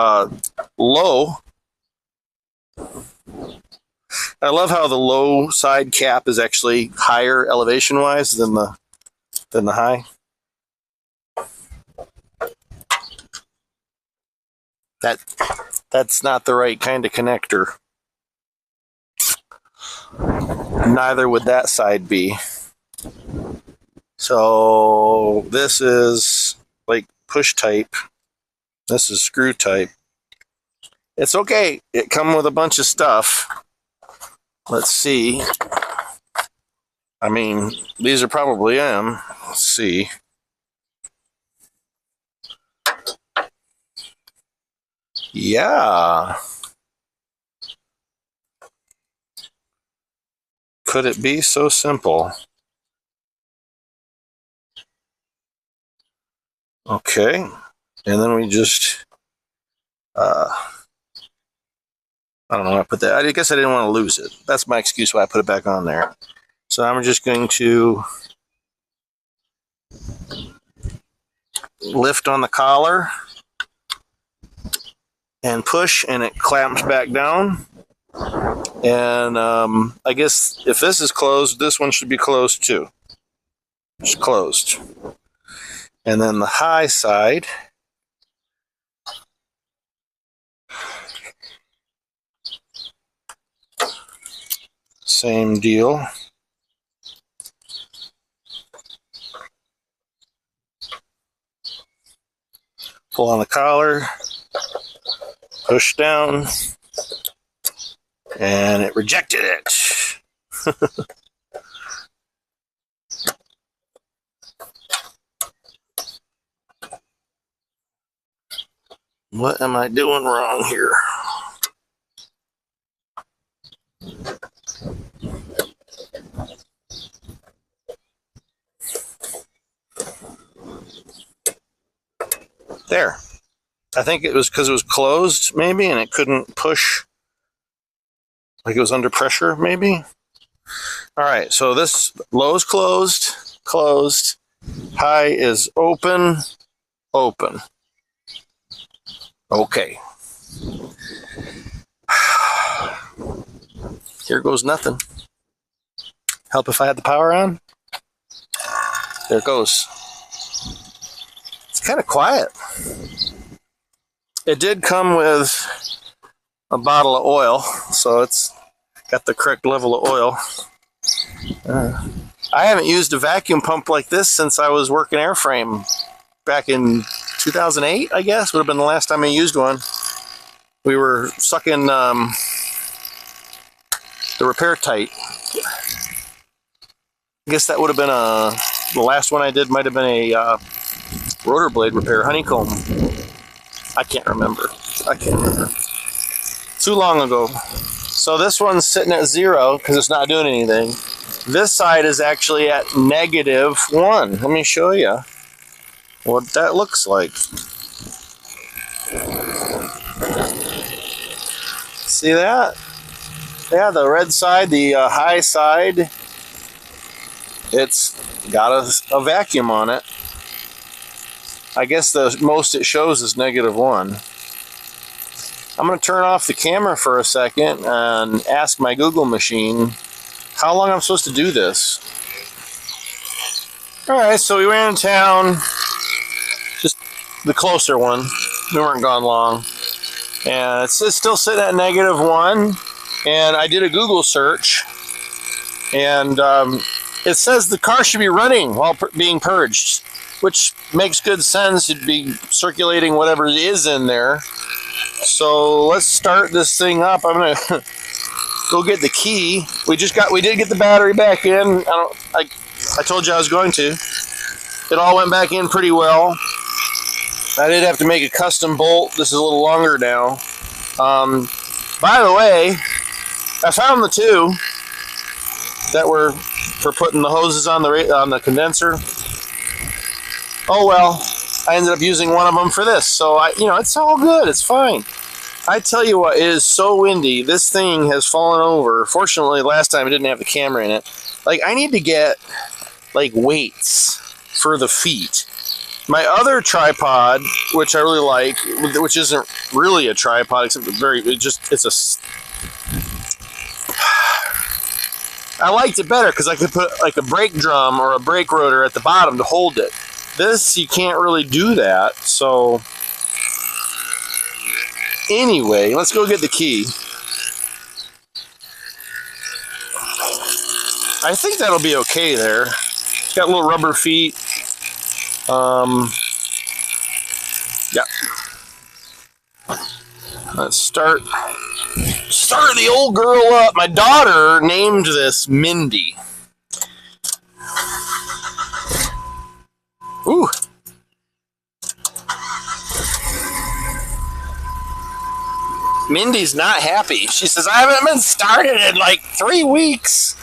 Low. I love how the low side cap is actually higher elevation wise than the high. That's not the right kind of connector. Neither would that side be. So this is like push type. This is screw type. It's okay. It comes with a bunch of stuff. Let's see. I mean, these are probably them. Let's see. Yeah. Could it be so simple? Okay. And then we just, I don't know how I put that. I guess I didn't want to lose it. That's my excuse why I put it back on there. So I'm just going to lift on the collar and push, and it clamps back down. And I guess if this is closed, this one should be closed too. It's closed. And then the high side, same deal. Pull on the collar, push down, and it rejected it. What am I doing wrong here? There. I think it was because it was closed, maybe, and it couldn't push. Like it was under pressure, maybe. All right, so this low is closed, closed. High is open, open. Okay. Here goes nothing. Help if I had the power on? There it goes. It's kind of quiet. It did come with a bottle of oil, so it's got the correct level of oil. I haven't used a vacuum pump like this since I was working airframe back in 2008, I guess, would have been the last time I used one. We were sucking the repair tight. I guess that would have been the last one I did might have been a rotor blade repair, honeycomb. I can't remember. Too long ago. So this one's sitting at 0 because it's not doing anything. This side is actually at -1. Let me show you what that looks like. See that? Yeah, the red side, the high side, it's got a vacuum on it. I guess the most it shows is -1. I'm going to turn off the camera for a second and ask my Google machine how long I'm supposed to do this. All right, so we ran in town, just the closer one. We weren't gone long. And it's still sitting at -1. And I did a Google search, and it says the car should be running while being purged, which makes good sense. It'd be circulating whatever is in there. So let's start this thing up. I'm gonna go get the key. We did get the battery back in. I told you I was going to. It all went back in pretty well. I did have to make a custom bolt. This is a little longer now. By the way, I found the two that were for putting the hoses on the condenser. Oh well, I ended up using one of them for this. So it's all good. It's fine. I tell you what, it is so windy. This thing has fallen over. Fortunately, last time it didn't have the camera in it. Like, I need to get like weights for the feet. My other tripod, which I really like, which isn't really a tripod, except I liked it better because I could put like a brake drum or a brake rotor at the bottom to hold it. This, you can't really do that. So anyway, let's go get the key. I think that'll be okay there. Got little rubber feet. Yeah. Let's start the old girl up. My daughter named this Mindy. Ooh. Mindy's not happy. She says, I haven't been started in like 3 weeks.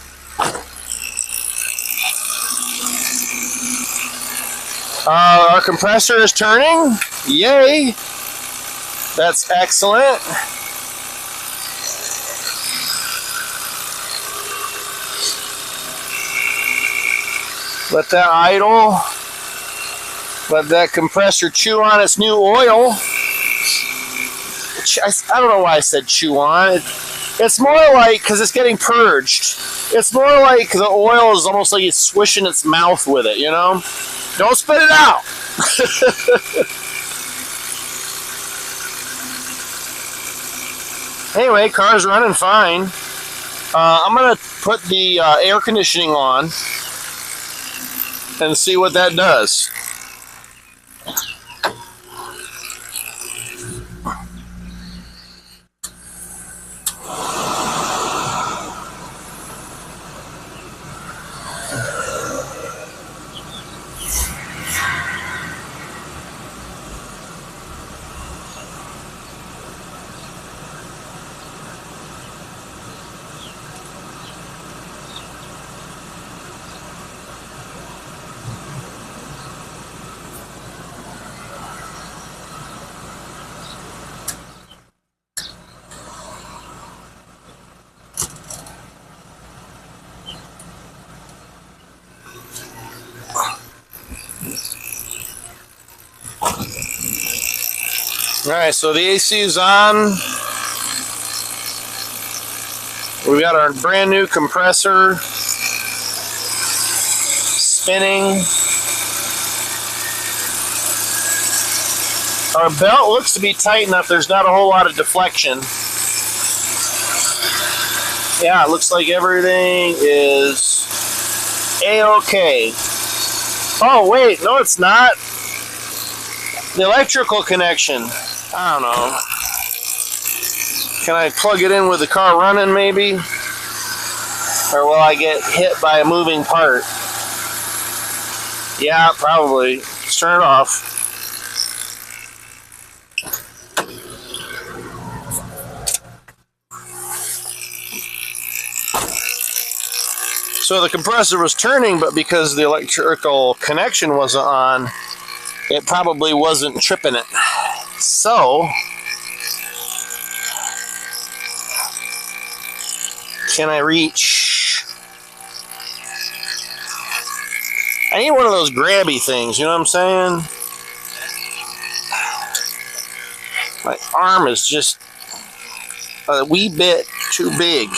Our compressor is turning. Yay. That's excellent. Let that idle. Let that compressor chew on its new oil. I don't know why I said chew on. It's more like, because it's getting purged, it's more like the oil is almost like it's swishing its mouth with it, you know? Don't spit it out! Anyway, car's running fine. I'm going to put the air conditioning on and see what that does. Alright, so the AC is on. We've got our brand new compressor spinning. Our belt looks to be tight enough, there's not a whole lot of deflection. Yeah, it looks like everything is A-OK. Oh, wait, no it's not. The electrical connection. I don't know. Can I plug it in with the car running maybe? Or will I get hit by a moving part? Yeah, probably. Let's turn it off. So the compressor was turning, but because the electrical connection wasn't on, it probably wasn't tripping it. So, can I reach? I need one of those grabby things, you know what I'm saying? My arm is just a wee bit too big.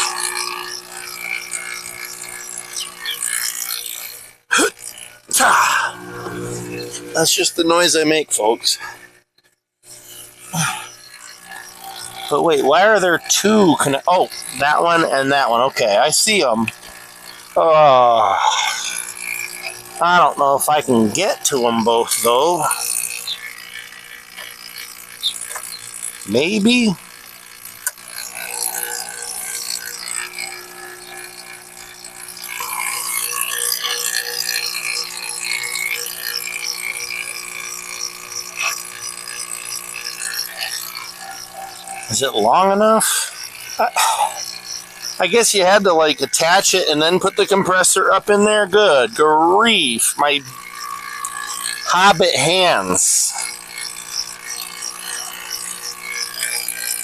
That's just the noise I make, folks. But wait, why are there two oh, that one and that one. Okay, I see them. Oh, I don't know if I can get to them both, though. Maybe? Is it long enough? I guess you had to like attach it and then put the compressor up in there. Good grief, my hobbit hands.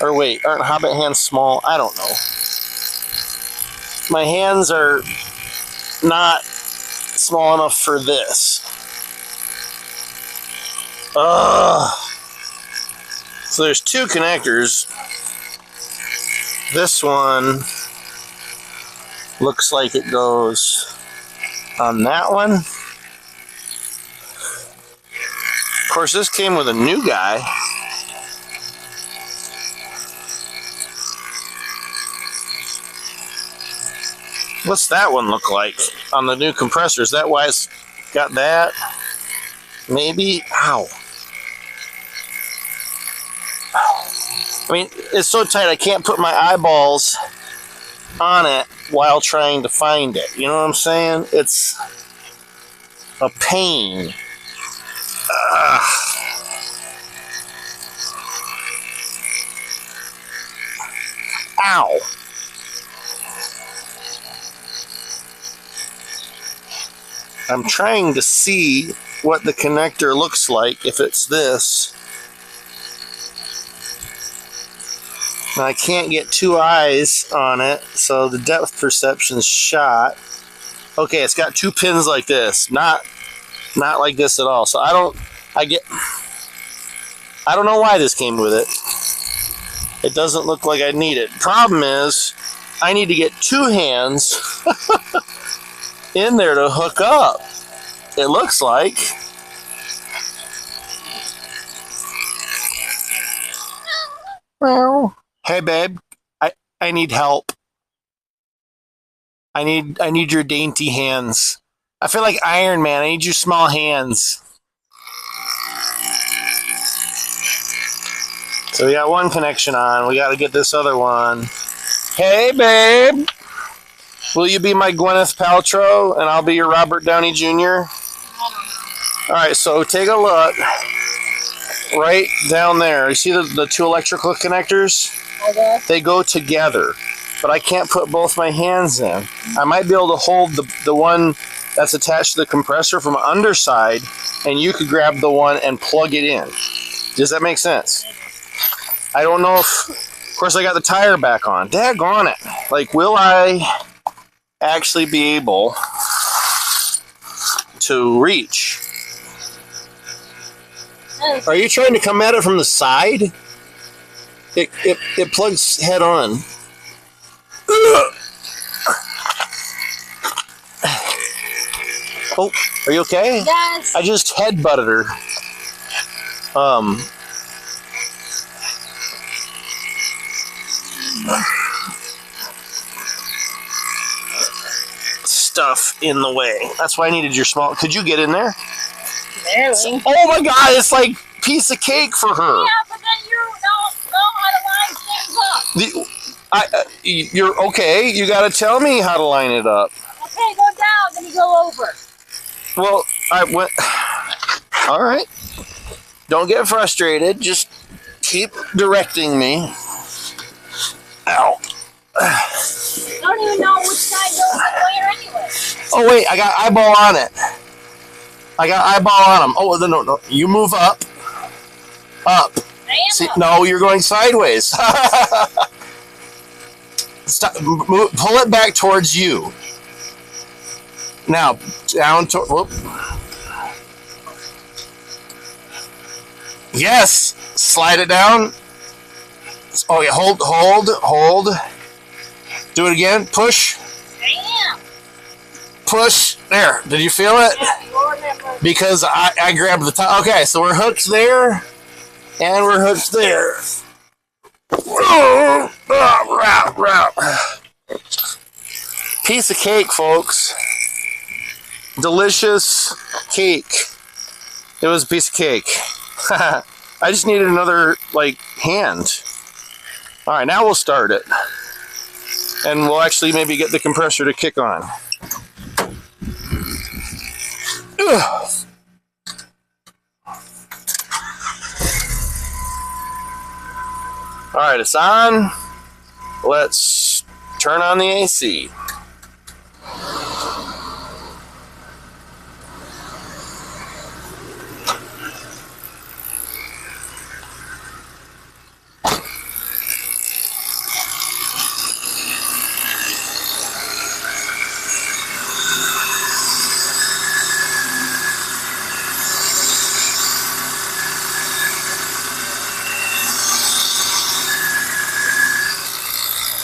Or wait, aren't hobbit hands small? I don't know. My hands are not small enough for this. Ugh. So there's two connectors. This one looks like it goes on that one. Of course, this came with a new guy. What's that one look like on the new compressor? Is that why it's got that? Maybe? Ow. I mean, it's so tight I can't put my eyeballs on it while trying to find it. You know what I'm saying? It's a pain. Ow. I'm trying to see what the connector looks like if it's this. And I can't get two eyes on it, so the depth perception's shot. Okay, it's got two pins like this, not like this at all. So I don't know why this came with it. It doesn't look like I need it. Problem is, I need to get two hands in there to hook up. It looks like. Well, hey babe, I need help. I need your dainty hands. I feel like Iron Man. I need your small hands. So we got one connection on. We got to get this other one. Hey babe, will you be my Gwyneth Paltrow and I'll be your Robert Downey Jr.? All right, so take a look right down there. You see the two electrical connectors? Okay. They go together, but I can't put both my hands in. I might be able to hold the one that's attached to the compressor from underside, and you could grab the one and plug it in. Does that make sense? I don't know if, of course, I got the tire back on. Daggone it. Like, will I actually be able to reach? Are you trying to come at it from the side? It plugs head on. Oh, are you okay? Yes. I just headbutted her. Stuff in the way. That's why I needed your small. Could you get in there? Barely. Oh my God! It's like piece of cake for her. Yeah, but then you don't know how to line things up. You're okay. You got to tell me how to line it up. Okay, go down, then you go over. Well, I went. All right. Don't get frustrated. Just keep directing me. Ow. I don't even know which side goes where anyway. Oh wait, I got eyeball on it. I got eyeball on him. Oh no! You move up. Up. See, no, you're going sideways. Stop. Move, pull it back towards you. Now, down to. Whoop. Yes. Slide it down. Oh yeah. Hold. Do it again. Push. Damn. Push. There. Did you feel it? Because I grabbed the top. Okay, so we're hooked there. And we're hooked there. Piece of cake, folks. Delicious cake. It was a piece of cake. I just needed another, hand. All right, now we'll start it. And we'll actually maybe get the compressor to kick on. Ugh. All right, it's on. Let's turn on the AC.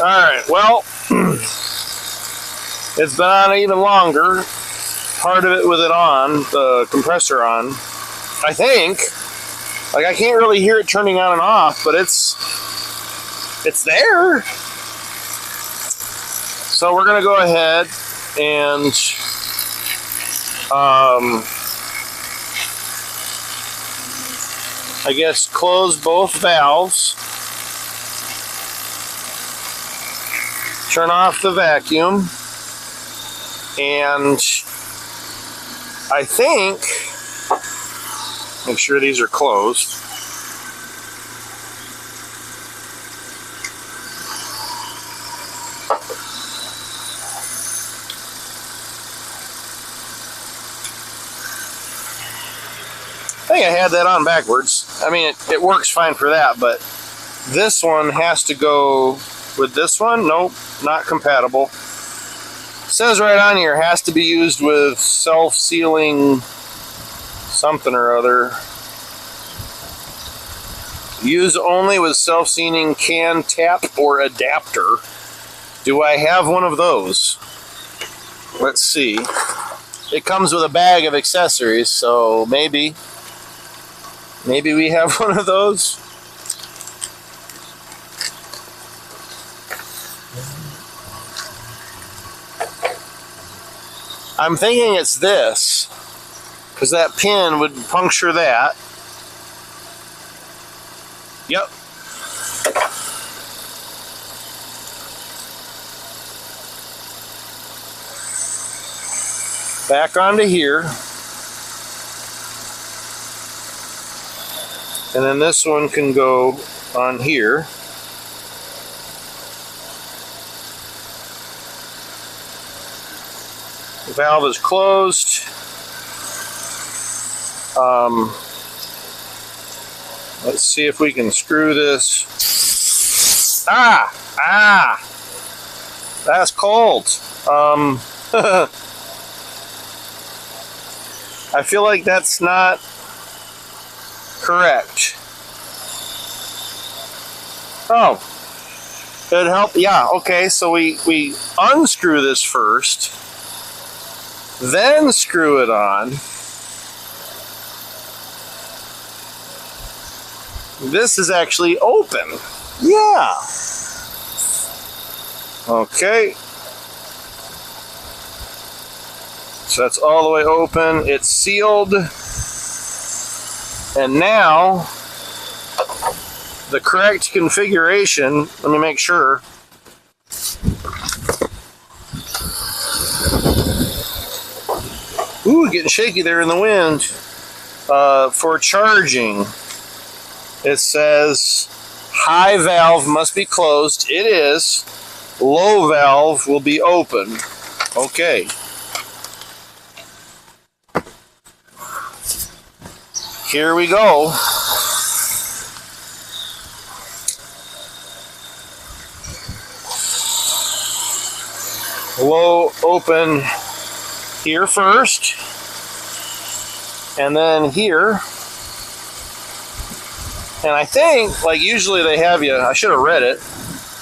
Alright, well, it's been on even longer. Part of it with it on, the compressor on. I think. I can't really hear it turning on and off, but it's there. So we're going to go ahead and I guess close both valves. turn off the vacuum, and I think, make sure these are closed. I think I had that on backwards. I mean, it works fine for that, but this one has to go with this one. Nope, not compatible. It says right on here, has to be used with self-sealing something or other. Use only with self-sealing can tap or adapter. Do I have one of those? Let's see. It comes with a bag of accessories, so maybe we have one of those. I'm thinking it's this, because that pin would puncture that. Yep. Back onto here. And then this one can go on here. The valve is closed. Let's see if we can screw this. That's cold. I feel like that's not correct. Oh, it'd help. Yeah, okay, so we unscrew this first, then screw it on. This is actually open. Yeah. Okay. So that's all the way open. It's sealed. And now, the correct configuration, let me make sure. Ooh, getting shaky there in the wind. For charging, it says high valve must be closed. It is. Low valve will be open. Okay. Here we go. Low open here first, and then here. And I think, like usually they have you, I should have read it.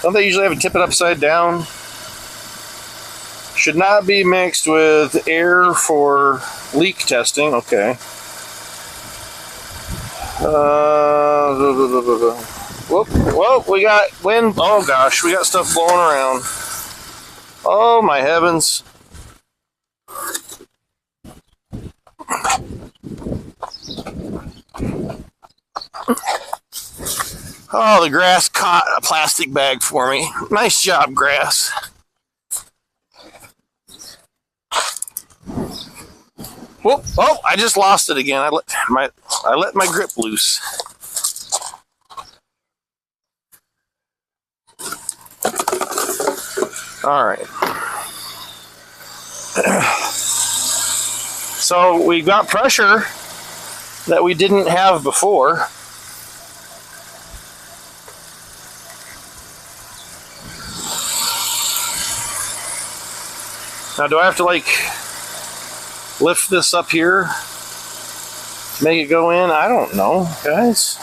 Don't they usually have you tip it upside down? Should not be mixed with air for leak testing. Okay. Whoop, we got wind. Oh gosh, we got stuff blowing around. Oh my heavens. Oh, the grass caught a plastic bag for me. Nice job, grass. Whoop! Oh, I just lost it again. I let my grip loose. All right. So we got pressure that we didn't have before. Now, do I have to like lift this up here to make it go in? I don't know, guys.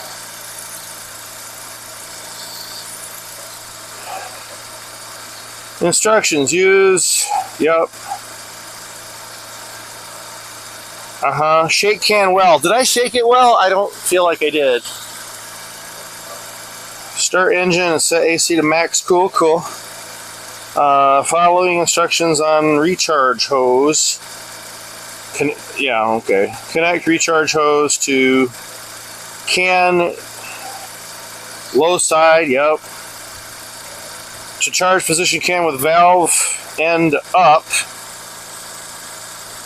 Instructions, use, yep. Shake can well. Did I shake it well? I don't feel like I did. Start engine and set AC to max. Cool. Following instructions on recharge hose. Yeah, okay. Connect recharge hose to can low side, yep. to charge position can with valve end up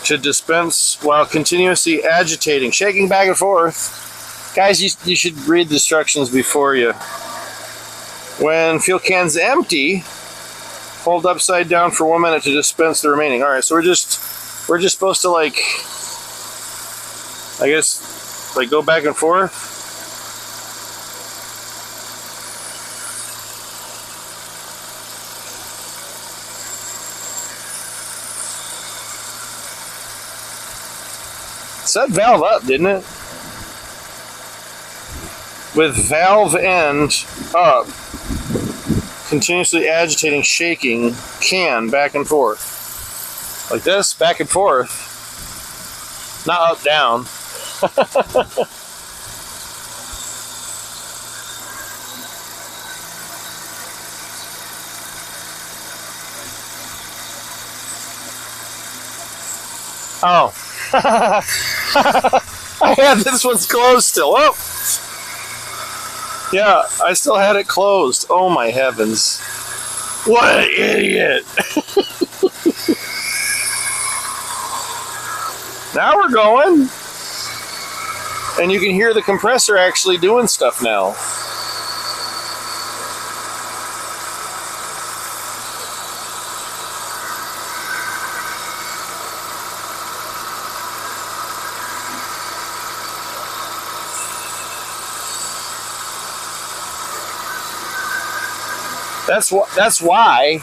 to dispense while continuously agitating, shaking back and forth. Guys, you should read the instructions before you. When fuel can's empty, hold upside down for 1 minute to dispense the remaining. All right, so we're just supposed to, like, I guess, like, go back and forth. Set valve up, didn't it? With valve end up, continuously agitating, shaking can back and forth. Like this, back and forth. Not up, down. Oh. I had this one's closed still. Oh. Yeah, I still had it closed. Oh my heavens. What an idiot. Now we're going. And you can hear the compressor actually doing stuff now. That's why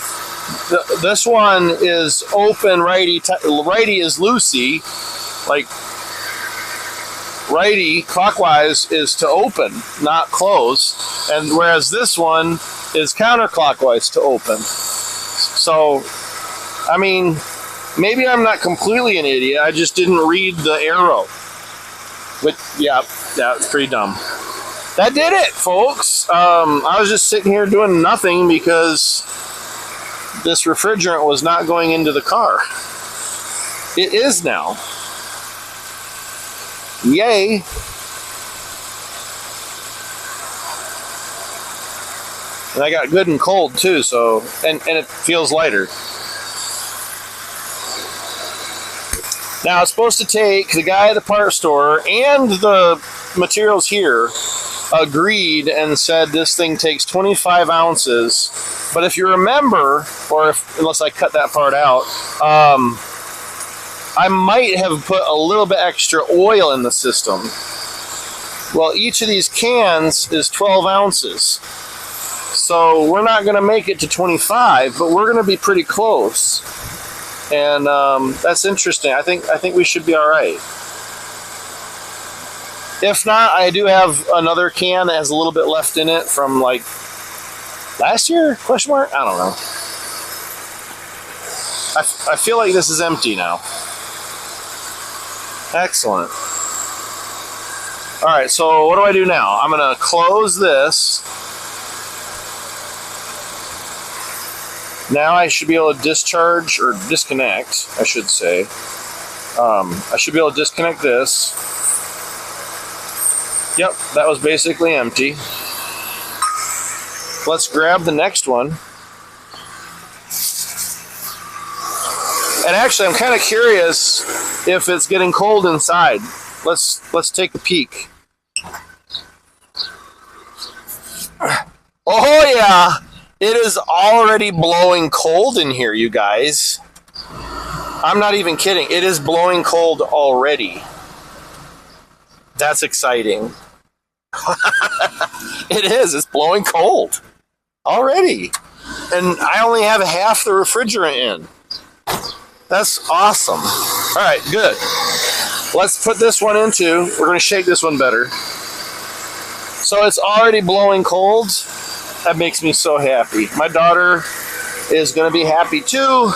this one is open righty. Righty is loosey, like righty clockwise is to open, not close, and whereas this one is counterclockwise to open. So, I mean, maybe I'm not completely an idiot. I just didn't read the arrow. But yeah, it's pretty dumb. That did it, folks. I was just sitting here doing nothing because this refrigerant was not going into the car. It is now. Yay. And I got good and cold too, so, and it feels lighter. Now it's supposed to take, the guy at the part store and the materials here agreed and said this thing takes 25 ounces. But if you remember, or if, unless I cut that part out, I might have put a little bit extra oil in the system. Well, each of these cans is 12 ounces. So we're not going to make it to 25, but we're going to be pretty close. And that's interesting. I think we should be all right. If not, I do have another can that has a little bit left in it from like last year? Question mark? I don't know. I feel like this is empty now. Excellent. All right, so what do I do now? I'm going to close this. Now I should be able to discharge, or disconnect, I should say. I should be able to disconnect this. Yep, that was basically empty. Let's grab the next one. And actually, I'm kind of curious if it's getting cold inside. Let's take a peek. Oh yeah, it is already blowing cold in here, you guys. I'm not even kidding. It is blowing cold already. That's exciting. It is. It's blowing cold already. And I only have half the refrigerant in. That's awesome. All right, good. Let's put this one into, we're going to shake this one better. So it's already blowing cold. That makes me so happy. My daughter is going to be happy too.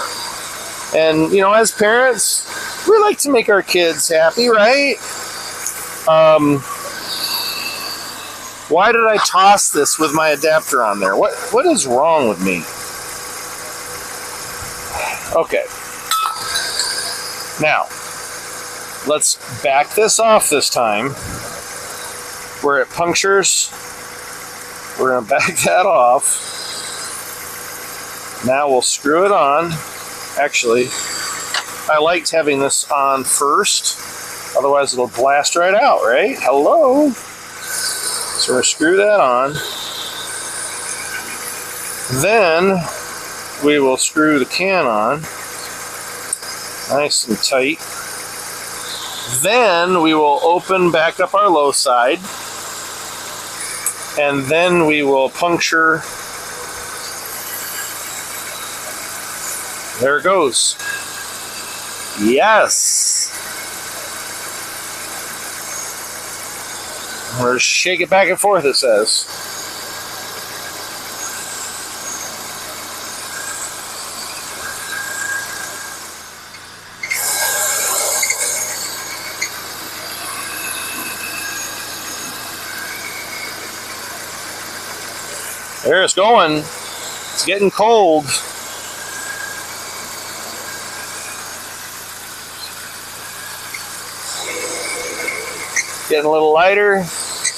And, you know, as parents, we like to make our kids happy, right? Why did I toss this with my adapter on there? What is wrong with me? Okay. Now, let's back this off this time. Where it punctures, we're going to back that off. Now we'll screw it on. Actually, I liked having this on first. Otherwise, it'll blast right out, right? Hello. So we'll screw that on. Then we will screw the can on. Nice and tight. Then we will open back up our low side. And then we will puncture. There it goes. Yes. Or shake it back and forth, it says. There it's going. It's getting cold. Getting a little lighter.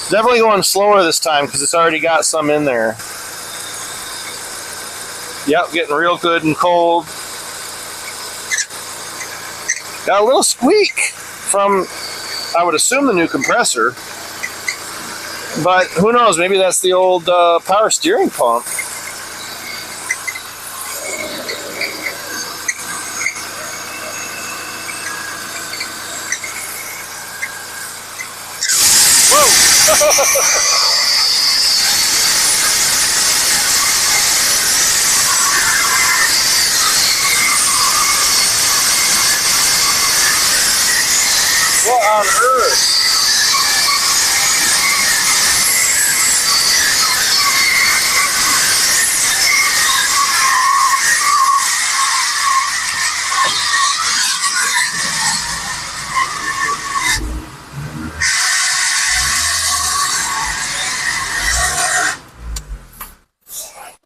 Definitely going slower this time because it's already got some in there. Yep, getting real good and cold. Got a little squeak from, I would assume, the new compressor. But who knows, maybe that's the old power steering pump. Whoa! What on earth?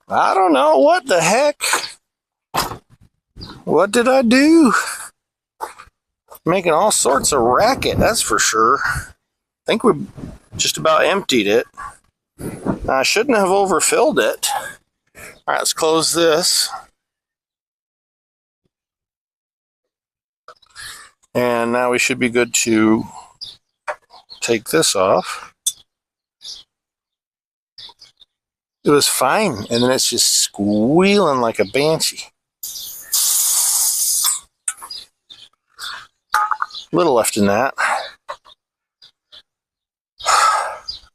I don't know, what the heck? What did I do? Making all sorts of racket, that's for sure. I think we just about emptied it. I shouldn't have overfilled it. All right, let's close this. And now we should be good to take this off. It was fine, and then it's just squealing like a banshee. Little left in that.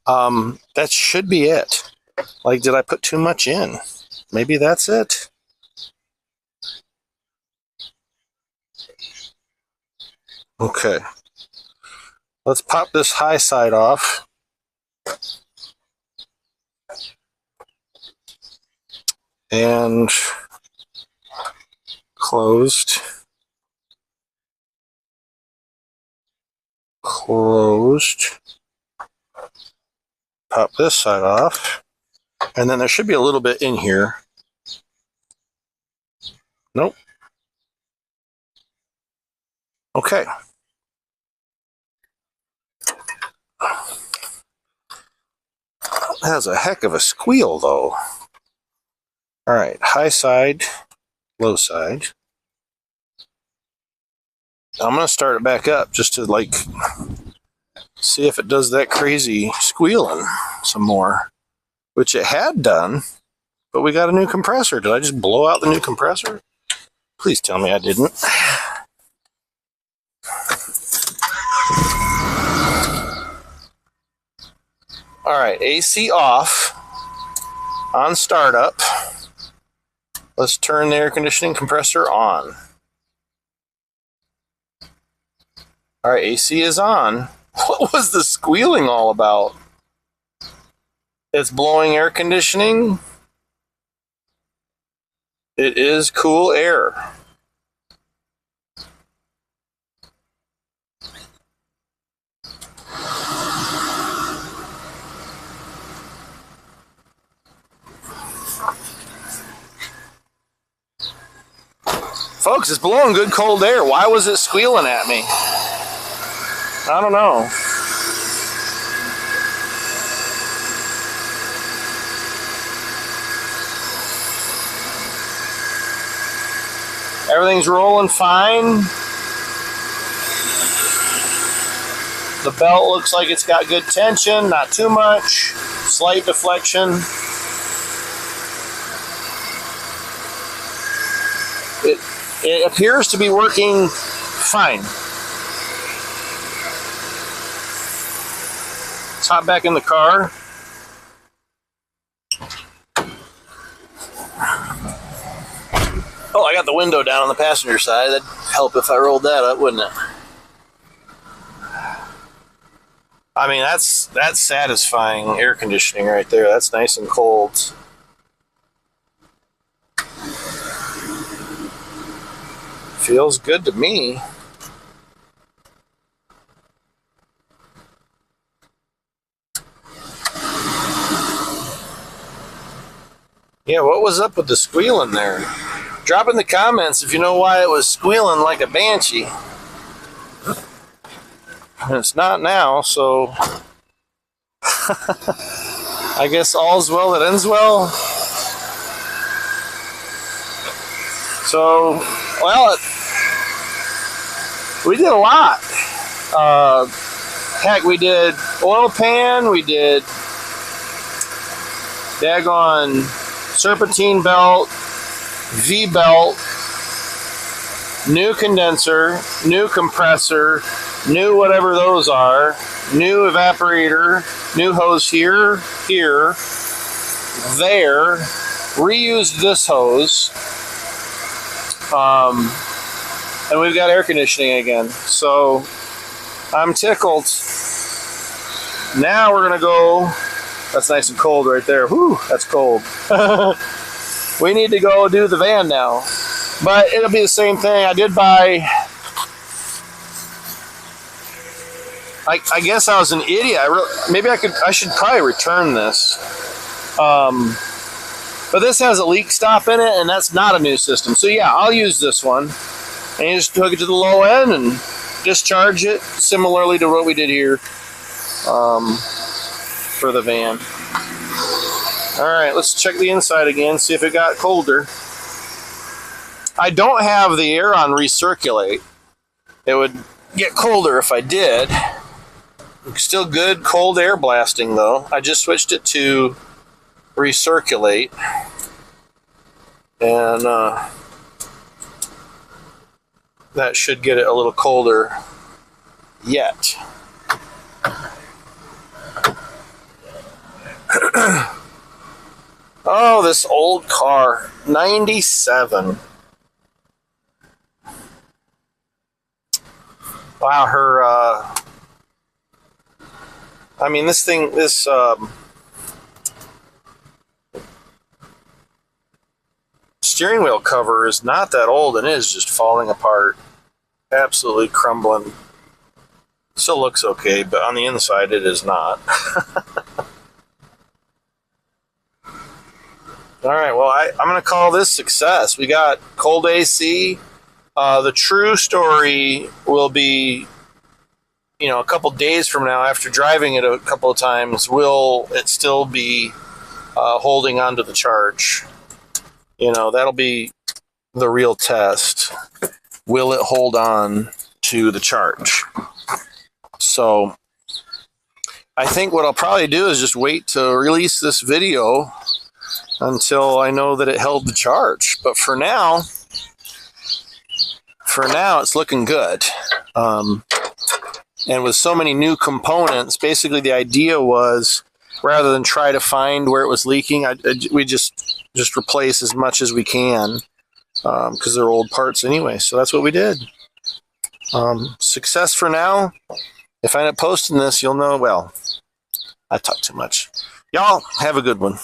That should be it. Like, did I put too much in? Maybe that's it. Okay. Let's pop this high side off. And closed. Closed. Pop this side off. And then there should be a little bit in here. Nope. Okay. That has a heck of a squeal, though. All right, high side, low side. I'm going to start it back up just to, like, see if it does that crazy squealing some more, which it had done, but we got a new compressor. Did I just blow out the new compressor? Please tell me I didn't. All right, AC off on startup. Let's turn the air conditioning compressor on. All right, AC is on. What was the squealing all about? It's blowing air conditioning. It is cool air. Folks, it's blowing good cold air. Why was it squealing at me? I don't know. Everything's rolling fine. The belt looks like it's got good tension, not too much. Slight deflection. It appears to be working fine. Let's hop back in the car. Oh, I got the window down on the passenger side. That'd help if I rolled that up, wouldn't it? I mean, that's satisfying air conditioning right there. That's nice and cold. Feels good to me. Yeah, what was up with the squealing there? Drop in the comments if you know why it was squealing like a banshee. And it's not now, so I guess all's well that ends well. So, well, we did a lot. Heck, we did oil pan, we did daggone serpentine belt, V-belt, new condenser, new compressor, new whatever those are, new evaporator, new hose here, there, reused this hose, and we've got air conditioning again. So I'm tickled. Now we're gonna go. That's nice and cold right there. Whew, that's cold. We need to go do the van now, but it'll be the same thing. I did buy. I guess I was an idiot. I should probably return this. But this has a leak stop in it, and that's not a new system. So yeah, I'll use this one. And you just hook it to the low end and discharge it similarly to what we did here for the van. All right, let's check the inside again, see if it got colder. I don't have the air on recirculate. It would get colder if I did. Still good cold air blasting though. I just switched it to recirculate, and that should get it a little colder yet. Oh, this old car, 97. Wow, her I mean, this steering wheel cover is not that old, and it is just falling apart. Absolutely crumbling. Still looks okay, but on the inside it is not. Alright, well, I'm going to call this success. We got cold AC. The true story will be, you know, a couple days from now, after driving it a couple of times, will it still be holding on to the charge? You know, that'll be the real test. Will it hold on to the charge? So I think what I'll probably do is just wait to release this video until I know that it held the charge. But for now it's looking good. And with so many new components, basically the idea was, rather than try to find where it was leaking, we just replace as much as we can, because they're old parts anyway. So that's what we did. Success for now. If I end up posting this, you'll know. Well, I talk too much. Y'all have a good one.